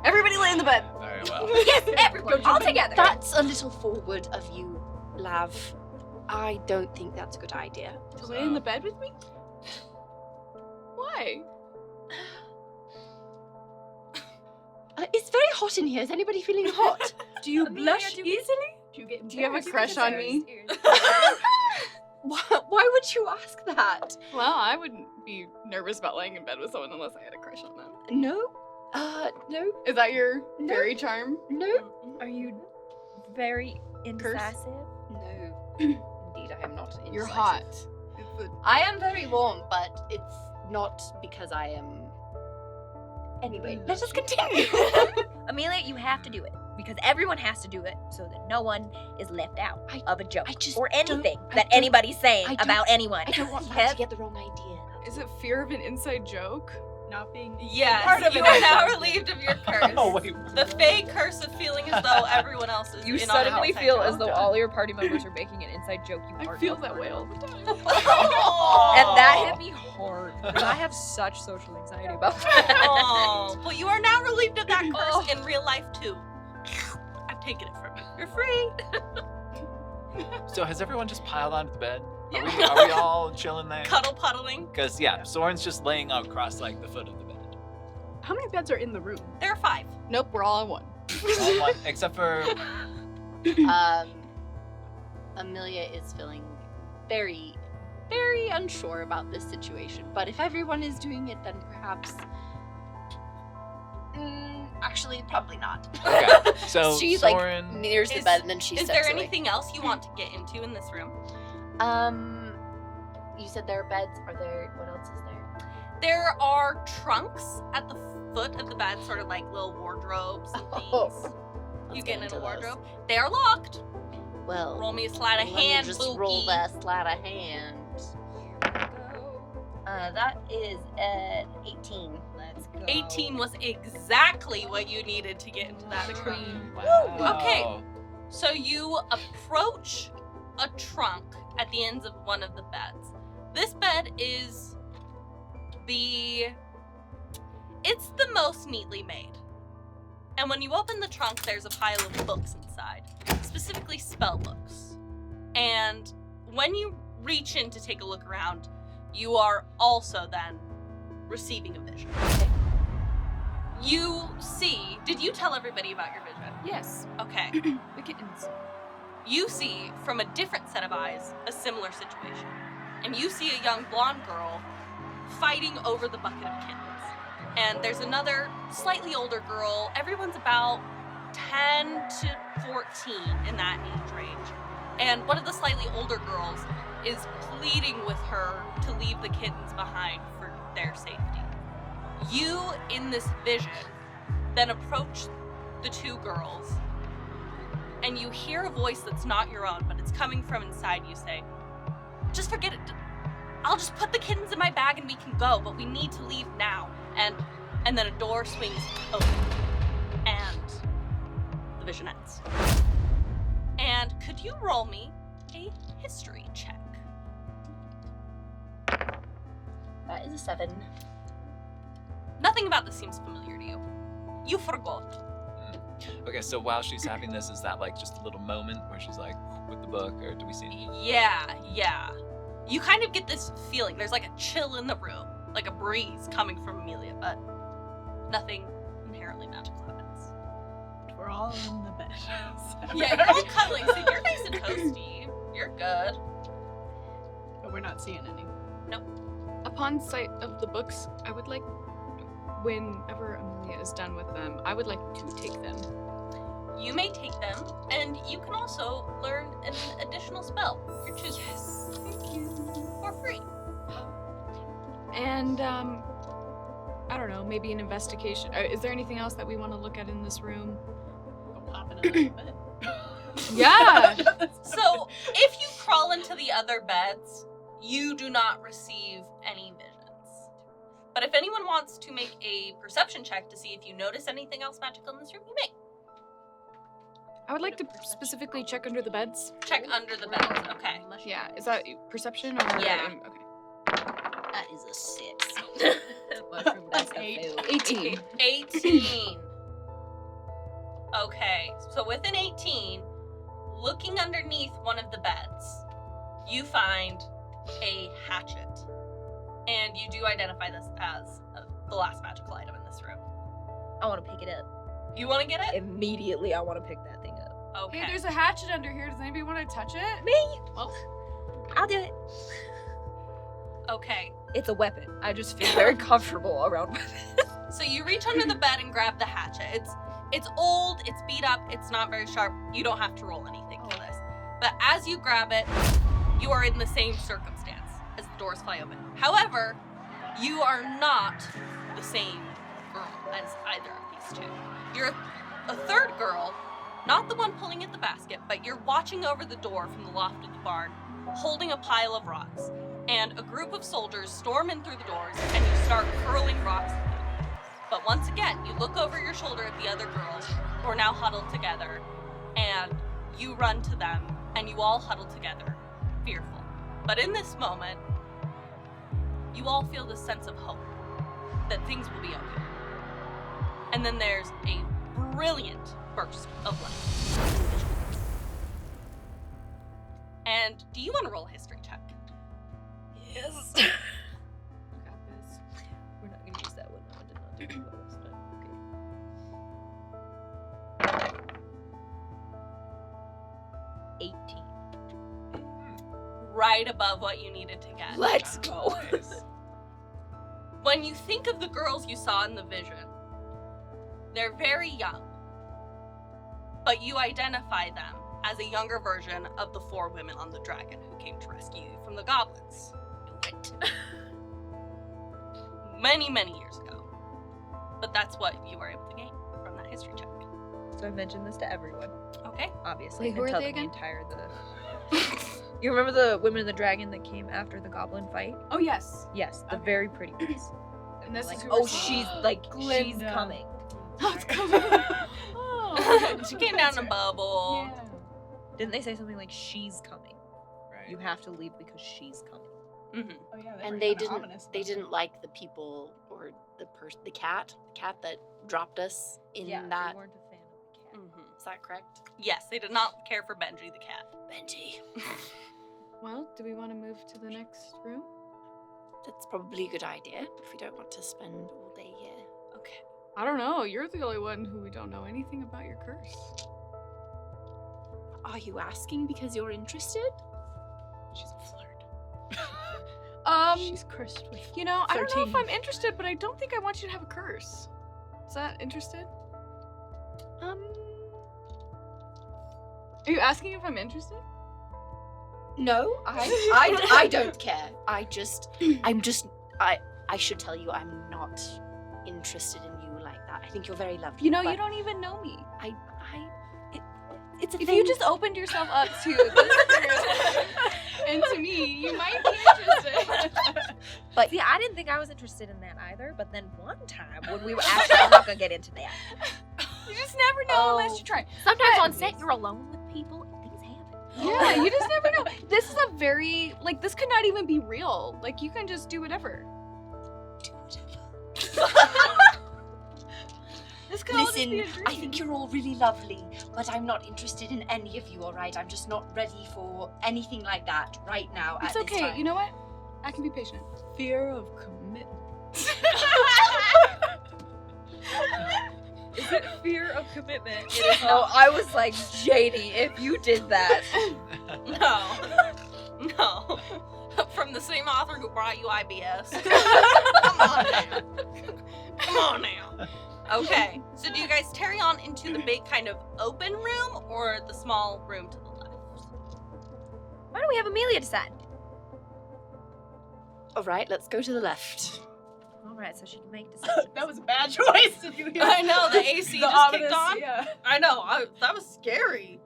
Everybody lay in the bed. Very well. Yes, everyone, all together. That's a little forward of you, Lav. I don't think that's a good idea. To lay in the bed with me? Why? It's very hot in here. Is anybody feeling hot? Do you Amelia, blush do easily? Do you get Do you have a embarrassed? crush on me? Why would you ask that? Well, I wouldn't be nervous about laying in bed with someone unless I had a crush on them. No. No. Is that your No. fairy charm? No. Are you very indecisive? No. Indeed, I am not. You're indecisive. hot. I am very warm, but it's not because I am. Anyway, let us continue. Amelia, you have to do it. Because everyone has to do it so that no one is left out of a joke I just or don't- anything I that don't- anybody's saying I don't- about anyone. I don't want that Yep. to get the wrong idea. Is it fear of an inside joke? Not being... Yes, Part of you it are is now something. relieved of your curse. Oh, wait. The fake curse of feeling as though everyone else is You in on an suddenly outside feel joke. as though all your party members are making an inside joke you I aren't feel a that part way of. all the time. And that hit me hard. Because I have such social anxiety about that. Oh, well, you are now relieved of that curse in real life too. I've taken it from you. You're free. So has everyone just piled onto the bed? Yeah. Are we all chilling there? Cuddle puddling. Because, yeah, Soren's just laying across, like, the foot of the bed. How many beds are in the room? There are 5. Nope, we're all on one. All one, except for... Amelia is feeling very, very unsure about this situation. But if everyone is doing it, then perhaps. Actually, probably not. Okay, so she's Soren... like nears the Is- bed and then she Is steps there away. anything else you want to get into in this room? You said there are beds. Are there? What else is there? There are trunks at the foot of the bed, sort of like little wardrobes and things. Oh, You let's get in a into those. wardrobe. They are locked. Well, Roll me a sleight of let me hand, just Bookie. roll that sleight of hand. That is 18. Let's go. 18 was exactly what you needed to get into that room. Wow. Okay. So you approach a trunk at the ends of one of the beds. This bed is it's the most neatly made. And when you open the trunk, there's a pile of books inside, specifically spell books. And when you reach in to take a look around, you are also then receiving a vision. You see, did you tell everybody about your vision? Yes, Okay. the kittens. You see from a different set of eyes a similar situation. And you see a young blonde girl fighting over the bucket of kittens. And there's another slightly older girl. Everyone's about 10 to 14 in that age range. And one of the slightly older girls is pleading with her to leave the kittens behind for their safety. You, in this vision, then approach the 2 girls, and you hear a voice that's not your own, but it's coming from inside you say, just forget it. I'll just put the kittens in my bag and we can go, but we need to leave now. And then a door swings open, and the vision ends. And could you roll me a history check? That is a 7. Nothing about this seems familiar to you. You forgot. Okay, so while she's having this, is that, like, just a little moment where she's, like, with the book, or do we see anything? Yeah. You kind of get this feeling. There's like a chill in the room, like a breeze coming from Amelia, but nothing inherently magical happens. We're all in the bed. Yeah, you're all cuddling, so you're nice and toasty. You're good. But we're not seeing any. Upon sight of the books, I would like, whenever Amelia is done with them, I would like to take them. You may take them, and you can also learn an additional spell if you're choosing. Thank you. For free. And I don't know, maybe an investigation. Is there anything else that we want to look at in this room? Go hop in another bed. Yeah. So, if you crawl into the other beds, you do not receive any visions. But if anyone wants to make a perception check to see if you notice anything else magical in this room, you may. I would like to specifically check under the beds. Check under the beds, okay. Yeah, is that perception or? Yeah. Okay. That is a 6. Mushroom dice have 8. failed. 18. 18. Okay, so with an 18, looking underneath one of the beds, you find a hatchet. And you do identify this as the last magical item in this room. I want to pick it up. You want to get it? Immediately, I want to pick that thing up. Okay. Hey, there's a hatchet under here. Does anybody want to touch it? Me? Well, I'll do it. Okay. It's a weapon. I just feel very comfortable around weapons. So you reach under the bed and grab the hatchet. It's old, it's beat up, it's not very sharp. You don't have to roll anything for this. But as you grab it, you are in the same circumstance as the doors fly open. However, you are not the same girl as either of these two. You're a third girl, not the one pulling at the basket, but you're watching over the door from the loft of the barn, holding a pile of rocks. And a group of soldiers storm in through the doors, and you start hurling rocks at them. But once again, you look over your shoulder at the other girls, who are now huddled together, and you run to them, and you all huddle together, fearful. But in this moment, you all feel this sense of hope, that things will be okay. And then there's a brilliant burst of light. And do you want to roll a history check? Yes. got this. We're not gonna use that one. I did not do well last time. Okay. 18. Right above what you needed to get. Let's go. Nice. When you think of the girls you saw in the vision, they're very young, but you identify them as a younger version of the 4 women on the dragon who came to rescue you from the goblins. Many, many years ago. But that's what you were able to gain from that history check. So I mentioned this to everyone, Okay. obviously. Wait, who and are tell they them again? You remember the women in the dragon that came after the goblin fight? Oh, yes. Yes, the Okay. very pretty ones. And this Like, is who oh, we're seeing. she's like, she's Glinda. coming. Oh, it's coming. Oh, She came down in a bubble. Yeah. Didn't they say something like, she's coming? Right. You have to leave because she's coming. Mm-hmm. Oh, yeah, And were they kinda didn't. ominous They about it. didn't like the people or the cat that dropped us in that. They weren't a fan of the cat. Mm-hmm. Is that correct? Yes, they did not care for Benji the cat. Benji. Well, do we want to move to the next room? That's probably a good idea if we don't want to spend all day here. Okay. I don't know. You're the only one who we don't know anything about your curse. Are you asking because you're interested? She's a flirt. She's cursed with. You know, I don't know if 13. I'm interested, but I don't think I want you to have a curse. Is that interested? Are you asking if I'm interested? No, I don't care. I should tell you I'm not interested in you like that. I think you're very lovely. You know, you but don't even know me. It's a If thing. you just opened yourself up to this girl and to me, you might be interested. But See, I didn't think I was interested in that either, but then one time when we were actually, I'm not gonna get into that. You just never know unless you try. Sometimes But- on set, you're alone with people and things happen. Yeah, you just never know. This is a very, like, this could not even be real. Like, you can just do whatever. This could all just Listen, be a dream. I think you're all really lovely, but I'm not interested in any of you, alright? I'm just not ready for anything like that right now It's at this okay. time. You know what? I can be patient. Fear of commitment. is it fear of commitment? It is not. I was like, Janie, if you did that. No. No. From the same author who brought you IBS. Come on now. Come on now. Okay. So do you guys carry on into the big kind of open room or the small room to the left? Why don't we have Amelia decide? Alright, let's go to the left. All right, so she can make decisions. That was a bad choice. Did you hear? I know, the AC The just kicked ominous, on. Yeah. I know, that was scary.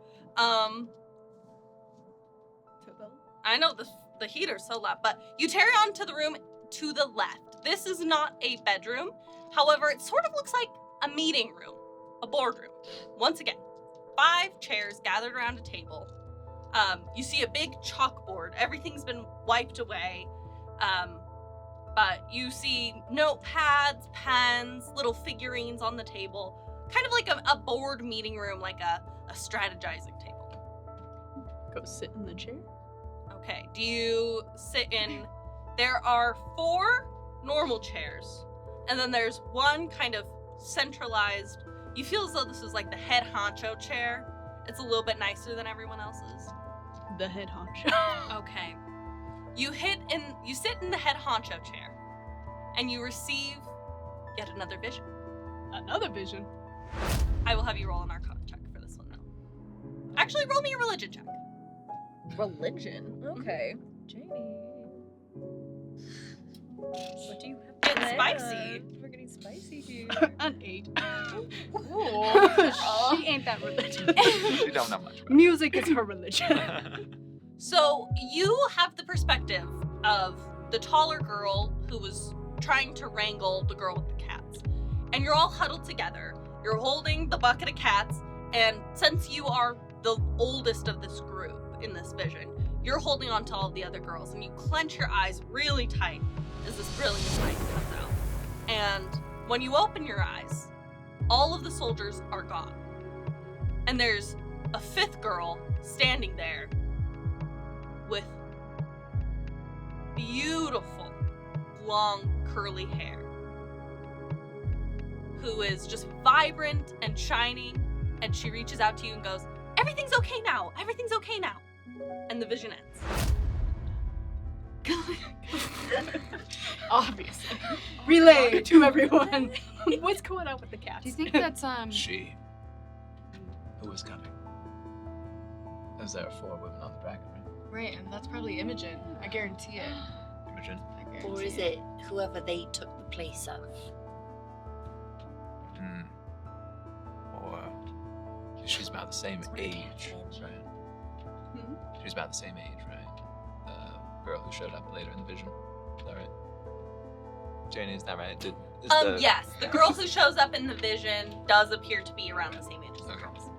I know the heater's so loud, but you carry on to the room to the left. This is not a bedroom. However, it sort of looks like a meeting room, a boardroom. Once again, 5 chairs gathered around a table. You see a big chalkboard. Everything's been wiped away. But you see notepads, pens, little figurines on the table. Kind of like a board meeting room, like a strategizing table. Go sit in the chair. Okay, do you sit in... There are 4 normal chairs, and then there's one kind of centralized... You feel as though this is like the head honcho chair. It's a little bit nicer than everyone else's. The head honcho. Okay. You sit in the head honcho chair, and you receive yet another vision. Another vision. I will have you roll an Arcana check for this one, though. Actually, roll me a religion check. Religion. Okay. Janie. What do you have? It's spicy. We're getting spicy here. An 8. Ooh. She ain't that religious. You don't know much about Music is her religion. it. So you have the perspective of the taller girl who was trying to wrangle the girl with the cats. And you're all huddled together. You're holding the bucket of cats, and since you are the oldest of this group in this vision, you're holding on to all of the other girls, and you clench your eyes really tight as this brilliant light comes out. And when you open your eyes, all of the soldiers are gone. And there's a 5th girl standing there with beautiful, long, curly hair, who is just vibrant and shining, and she reaches out to you and goes, "Everything's okay now, everything's okay now." And the vision ends. Obviously. Relay to everyone. What's going on with the cats? Do you think that's She. Who was coming? Because there are 4 women on the bracket, right? right? And that's probably Imogen. I guarantee it. Imogen. I guarantee Or is it whoever they took the place of? Or she's about the same age, right? Hmm? She's about the same age, right? The girl who showed up later in the vision. Is that right? Janie, is that right? Yes, the girl who shows up in the vision does appear to be around the same age as the Okay. girls.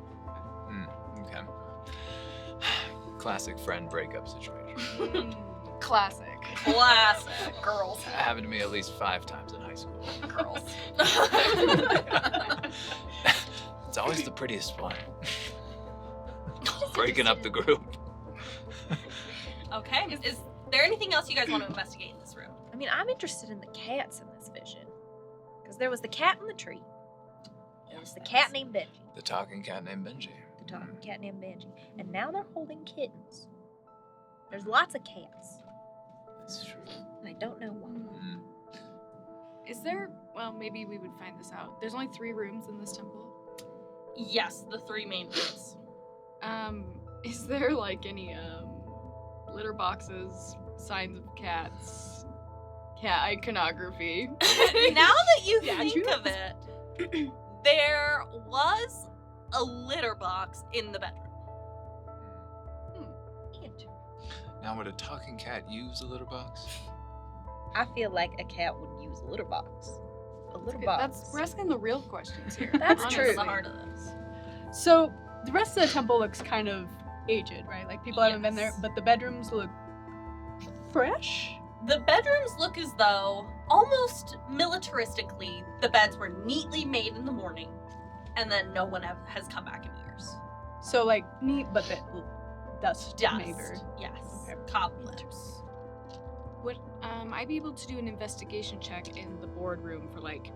Okay. Classic friend breakup situation. Classic. Classic girls. It happened to me at least 5 times in high school. Girls. It's always the prettiest one. Breaking up the group. Okay. Is there anything else you guys want to investigate in this room? I mean, I'm interested in the cats in this vision. Because there was the cat in the tree. There was the cat named Benji. The talking cat named Benji. The talking cat named Benji. And now they're holding kittens. There's lots of cats. That's true. And I don't know why. Is there? Well, maybe we would find this out. There's only 3 rooms in this temple. Yes, the 3 main rooms. Is there like any litter boxes, signs of cats, cat iconography? Now that you Yeah, think you- of it, there was a litter box in the bedroom. Now, would a talking cat use a litter box? I feel like a cat would use a litter box. A litter box. We're asking the real questions here. That's Honestly, true. the heart of this. So the rest of the temple looks kind of aged, right? Like people haven't been there, Yes. but the bedrooms look fresh. The bedrooms look as though, almost militaristically, the beds were neatly made in the morning, and then no one has come back in years. So like neat, but the dust, Dust, maybe. yes, Okay. cobwebs. Would I be able to do an investigation check in the boardroom for like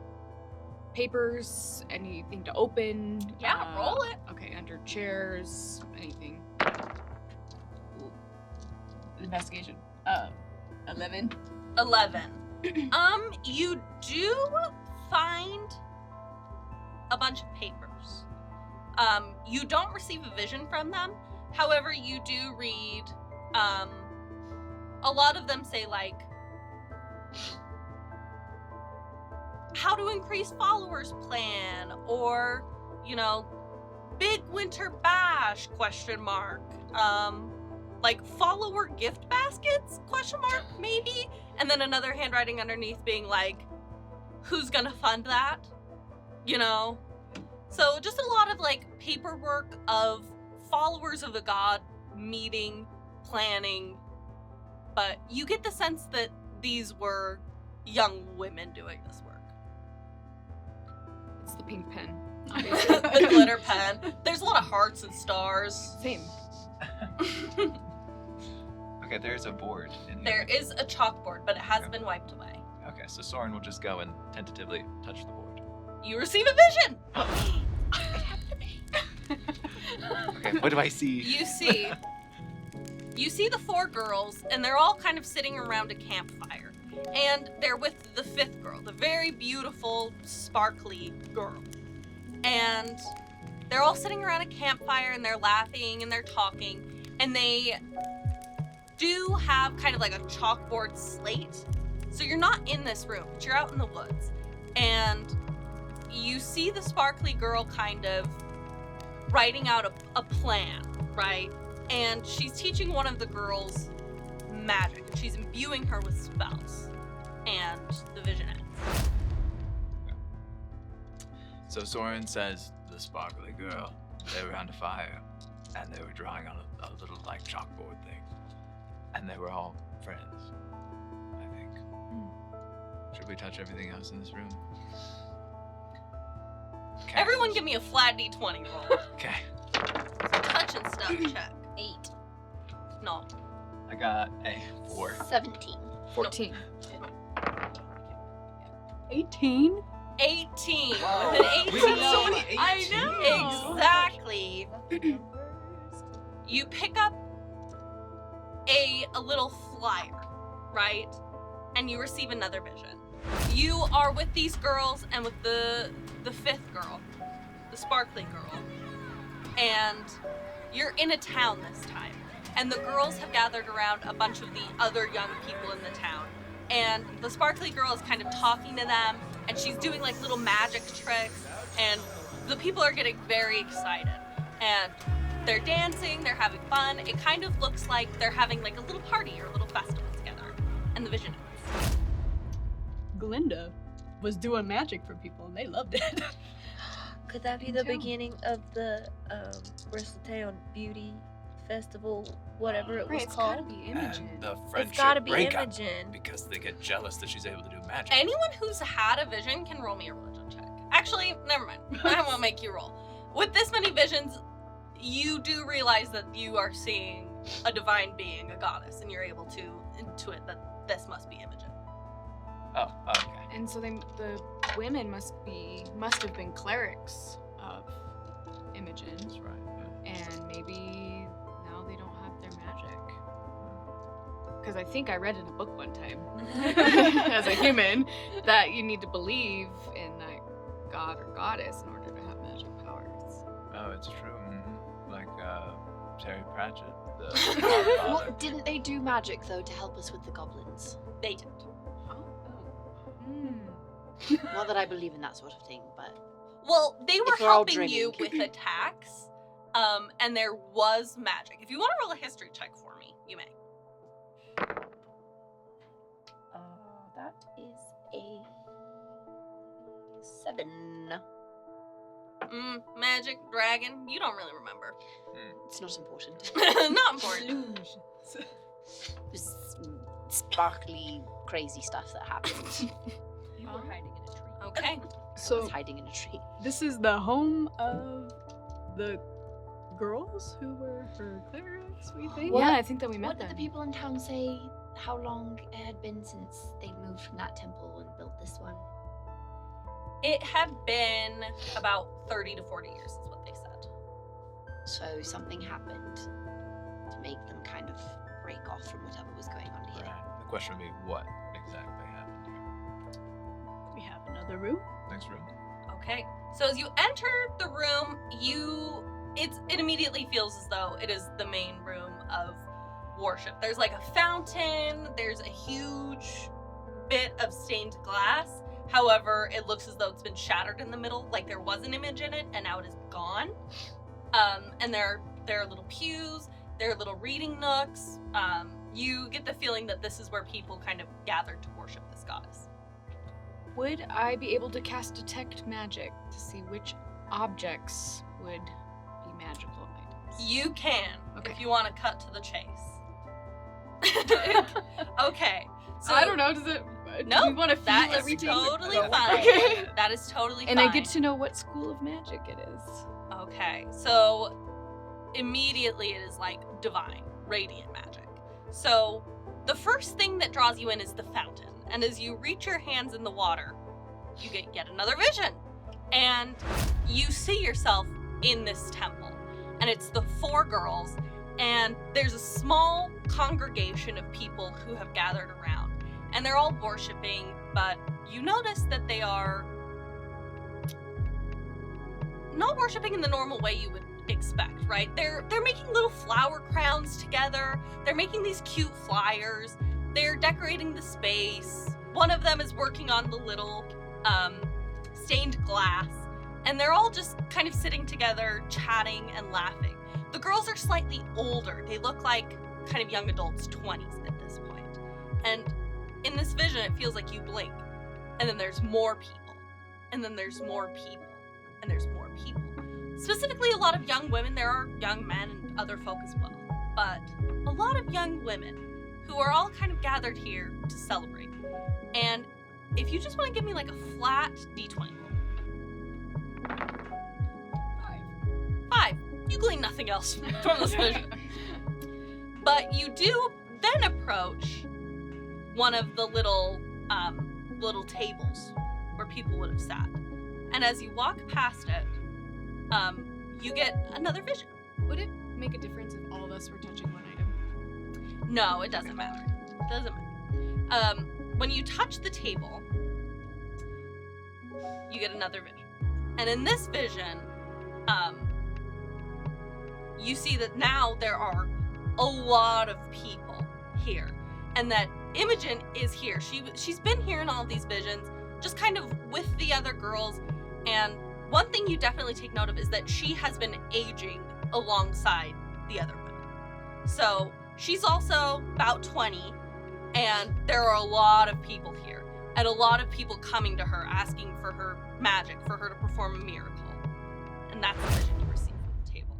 papers, anything to open? Yeah, roll it. Okay, under chairs, anything. Ooh. Investigation. 11. 11. You do find a bunch of papers. You don't receive a vision from them. However, you do read, a lot of them say like, how to increase followers plan, or, big winter bash, ? Like follower gift baskets, ? Maybe? And then another handwriting underneath being like, who's gonna fund that? So just a lot of like paperwork of followers of the god meeting, planning, but you get the sense that these were young women doing this work. It's the pink pen. The glitter pen. There's a lot of hearts and stars. Same. Okay, there's a board in here. There is a chalkboard, but it has been wiped away. Okay, so Soren will just go and tentatively touch the board. You receive a vision! Okay, what do I see? You see the 4 girls, and they're all kind of sitting around a campfire. And they're with the 5th girl, the very beautiful, sparkly girl. And they're all sitting around a campfire, and they're laughing, and they're talking. And they do have kind of like a chalkboard slate. So you're not in this room, but you're out in the woods. And you see the sparkly girl kind of writing out a plan, right? And she's teaching one of the girls magic. She's imbuing her with spells. And the vision ends. So Soren says, the sparkly girl, they were around a fire, and they were drawing on a little, like, chalkboard thing. And they were all friends, I think. Should we touch everything else in this room? Okay. Everyone give me a flat D20 roll. Okay. Touch and stuff check. 8. No. I got a 4. 17. 14. 18? 18. Whoa. With an 18. We got so many 18s. I know. Exactly. You pick up a little flyer, right? And you receive another vision. You are with these girls and with the 5th girl, the sparkly girl. And you're in a town this time. And the girls have gathered around a bunch of the other young people in the town. And the sparkly girl is kind of talking to them, and she's doing like little magic tricks, and the people are getting very excited. And they're dancing, they're having fun. It kind of looks like they're having like a little party or a little festival together. And the vision ends. Glinda was doing magic for people, and they loved it. Could that be the beginning of the Bristoltown Beauty Festival, whatever it was It's gotta called? be Imogen. And the It's friendship gotta be breakup Imogen. because they get jealous that she's able to do magic. Anyone who's had a vision can roll me a religion check. Actually, never mind. I won't make you roll. With this many visions, you do realize that you are seeing a divine being, a goddess, and you're able to intuit that this must be Imogen. Oh, okay. And so the women must have been clerics of Imogen. That's right. Yeah. And maybe now they don't have their magic. Because I think I read in a book one time, as a human, that you need to believe in that god or goddess in order to have magic powers. Oh, it's true. Like Terry Pratchett. The Well, didn't they do magic, though, to help us with the goblins? They did. Not that I believe in that sort of thing, but... Well, they were If we're all helping you with drinking. attacks, and there was magic. If you want to roll a history check for me, you may. That is a 7. Magic, dragon, you don't really remember. It's not important. Not important. It's sparkly, crazy stuff that happened. You were hiding in a tree. Okay. I So was hiding in a tree. this is the home of the girls who were her clerics, we think? Yeah, I think that we met What them. did the people in town say how long it had been since they moved from that temple and built this one? It had been about 30 to 40 years is what they said. So something happened to make them kind of break off from whatever was going on here. Right. The question would be, what exactly happened here? We have another room. Next room. Okay. So as you enter the room, it immediately feels as though it is the main room of worship. There's like a fountain, there's a huge bit of stained glass, However, it looks as though it's been shattered in the middle, like there was an image in it, and now it is gone. And there are little pews, there are little reading nooks. You get the feeling that this is where people kind of gathered to worship this goddess. Would I be able to cast Detect Magic to see which objects would be magical items? You can, Okay. if you want to cut to the chase. Okay. So I don't know, does it... No, do we want to feel that is everything? totally Oh, fine. Okay. That is totally fine. And I get to know what school of magic it is. Okay, so immediately it is like divine, radiant magic. So the first thing that draws you in is the fountain. And as you reach your hands in the water, you get yet another vision. And you see yourself in this temple. And it's the 4 girls, and there's a small congregation of people who have gathered around. And they're all worshiping, but you notice that they are not worshiping in the normal way you would expect, right? They're making little flower crowns together. They're making these cute flyers. They're decorating the space. One of them is working on the little stained glass, and they're all just kind of sitting together, chatting and laughing. The girls are slightly older. They look like kind of young adults, 20s at this point. And in this vision, it feels like you blink, and then there's more people, and then there's more people, and there's more people. Specifically, a lot of young women. There are young men and other folk as well, but a lot of young women who are all kind of gathered here to celebrate. And if you just want to give me like a flat D20 roll. 5. You glean nothing else from this vision. But you do then approach one of the little tables where people would have sat. And as you walk past it, you get another vision. Would it make a difference if all of us were touching one item? No, it doesn't matter. It doesn't matter. When you touch the table, you get another vision. And in this vision, you see that now there are a lot of people here. And that Imogen is here. She's been here in all of these visions, just kind of with the other girls. And one thing you definitely take note of is that she has been aging alongside the other women. So she's also about 20, and there are a lot of people here, and a lot of people coming to her asking for her magic, for her to perform a miracle. And that's the vision you receive from the table.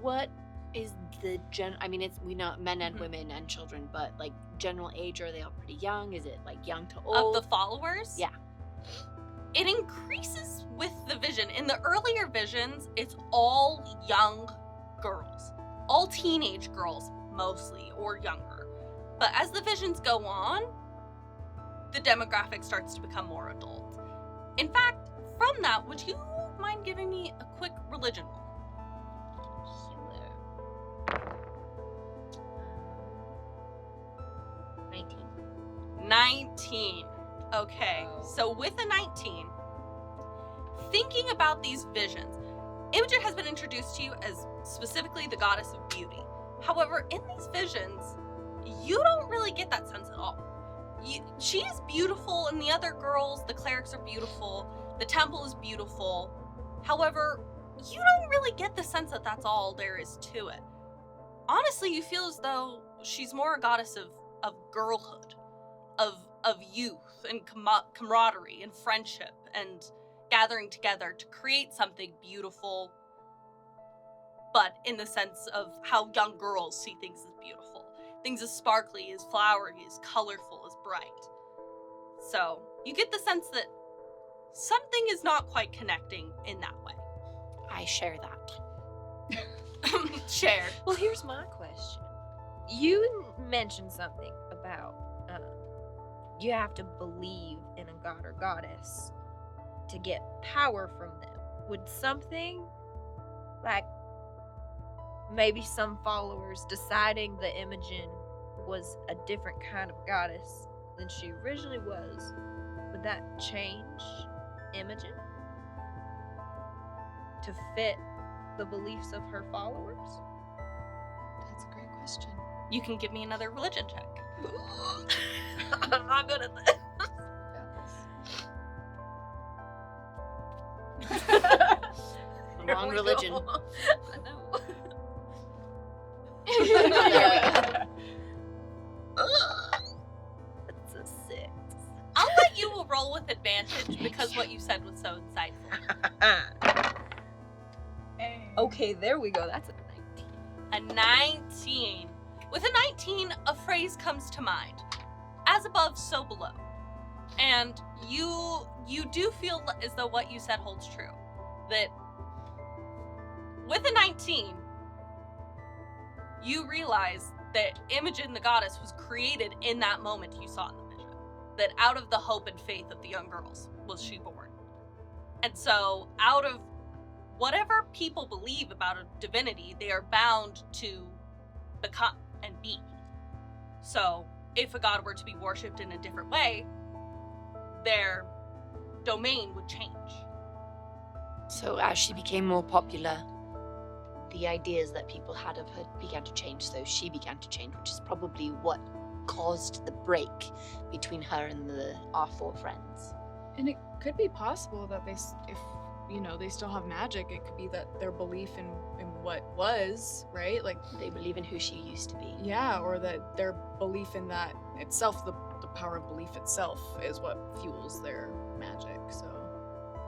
What is the I mean, we know men and Mhm. women and children, but like general age, are they all pretty young? Is it like young to old? Of the followers? Yeah. It increases with the vision. In the earlier visions, it's all young girls. All teenage girls, mostly, or younger. But as the visions go on, the demographic starts to become more adult. In fact, from that, would you mind giving me a quick religion roll? 19. Okay, so with a 19, thinking about these visions, Imogen has been introduced to you as specifically the goddess of beauty. However, in these visions, you don't really get that sense at all. She is beautiful, and the other girls, the clerics, are beautiful. The temple is beautiful. However, you don't really get the sense that that's all there is to it. Honestly, you feel as though she's more a goddess of girlhood, of youth and camaraderie and friendship and gathering together to create something beautiful, but in the sense of how young girls see things as beautiful. Things as sparkly, as flowery, as colorful, as bright. So you get the sense that something is not quite connecting in that way. I share that. Shared. Well, here's my question. You mentioned something about you have to believe in a god or goddess to get power from them. Would something like maybe some followers deciding that Imogen was a different kind of goddess than she originally was, would that change Imogen to fit the beliefs of her followers? That's a great question. You can give me another religion check. I'm not good at this. Found religion. I know. That's a 6. I'll let you roll with advantage because what you said was so insightful. Okay, there we go. That's a 19. A 19. With a 19, a phrase comes to mind. As above, so below. And you do feel as though what you said holds true. That with a 19, you realize that Imogen the goddess was created in that moment you saw in the vision. That out of the hope and faith of the young girls was she born. And so out of whatever people believe about a divinity, they are bound to become and be. So if a god were to be worshipped in a different way, their domain would change. So as she became more popular, the ideas that people had of her began to change, so she began to change, which is probably what caused the break between her and our 4 friends. And it could be possible that if they still have magic, it could be that their belief in what was, right? Like, They believe in who she used to be. yeah, or that their belief in that itself, the power of belief itself, is what fuels their magic. So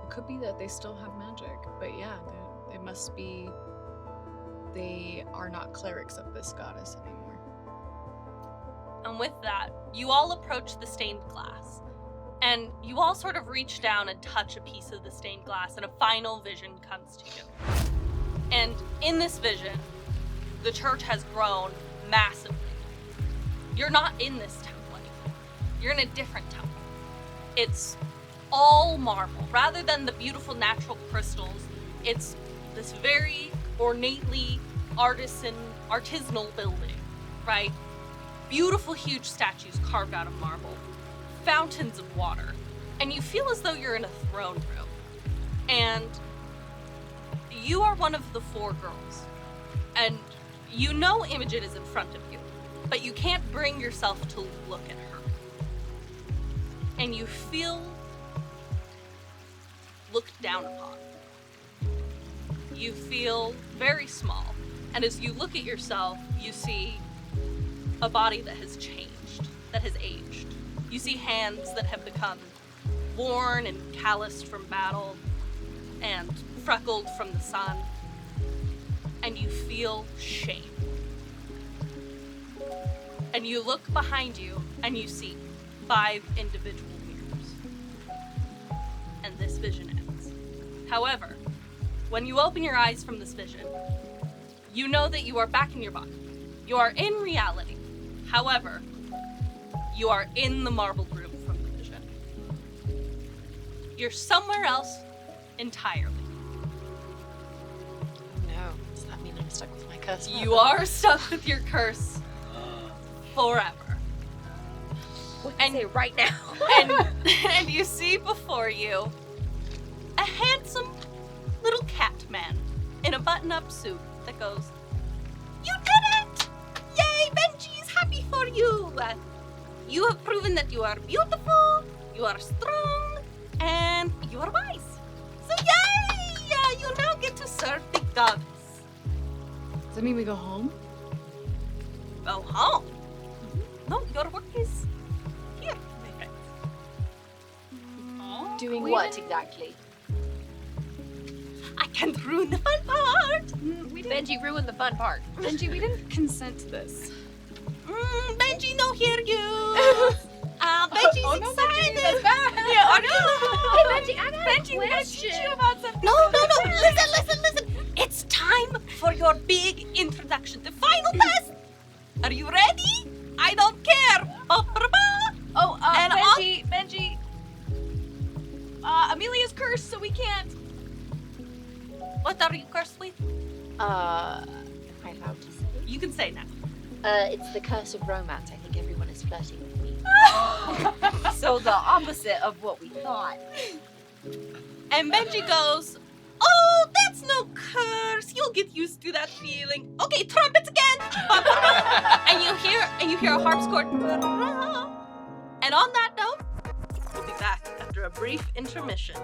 it could be that they still have magic, but yeah, it must be they are not clerics of this goddess anymore. And with that, you all approach the stained glass. And you all sort of reach down and touch a piece of the stained glass, and a final vision comes to you. And in this vision, the church has grown massively. You're not in this temple anymore. You're in a different temple. It's all marble. Rather than the beautiful natural crystals, it's this very ornately artisanal building, right? Beautiful, huge statues carved out of marble. Fountains of water, and you feel as though you're in a throne room. And you are one of the 4 girls, and you know Imogen is in front of you, but you can't bring yourself to look at her. And you feel looked down upon. You feel very small, and as you look at yourself, you see a body that has changed, that has aged. You see hands that have become worn and calloused from battle and freckled from the sun. And you feel shame. And you look behind you and you see 5 individual mirrors. And this vision ends. However, when you open your eyes from this vision, you know that you are back in your body. You are in reality. However, you are in the marbled room from the vision. You're somewhere else entirely. No, does that mean I'm stuck with my curse? You are stuck with your curse forever. What can I say right now? And you see before you a handsome little cat man in a button-up suit that goes, "You did it! Yay, Benji is happy for you! You have proven that you are beautiful, you are strong, and you are wise. So yay! You now get to serve the goddess. Does that mean we go home? Go home? No, your work is here, my friends. Doing We what didn't- exactly? I can't ruin the fun part. Benji ruined the fun part. Benji, we didn't consent to this. Benji, no hear you. Benji's Oh, no, Benji, excited. that's bad. Yeah, I know. Benji, I got a question. about something. No. Listen. It's time for your big introduction. The final test. Are you ready? I don't care. Oh, And Benji. Amelia's cursed, so we can't. What are you cursed with? Am I allowed to say? You can say now. It's the curse of romance. I think everyone is flirting with me. So the opposite of what we thought. And Benji goes, "Oh, that's no curse. You'll get used to that feeling. Okay, trumpets again." and you hear a harpsichord. And on that note, we'll be back after a brief intermission.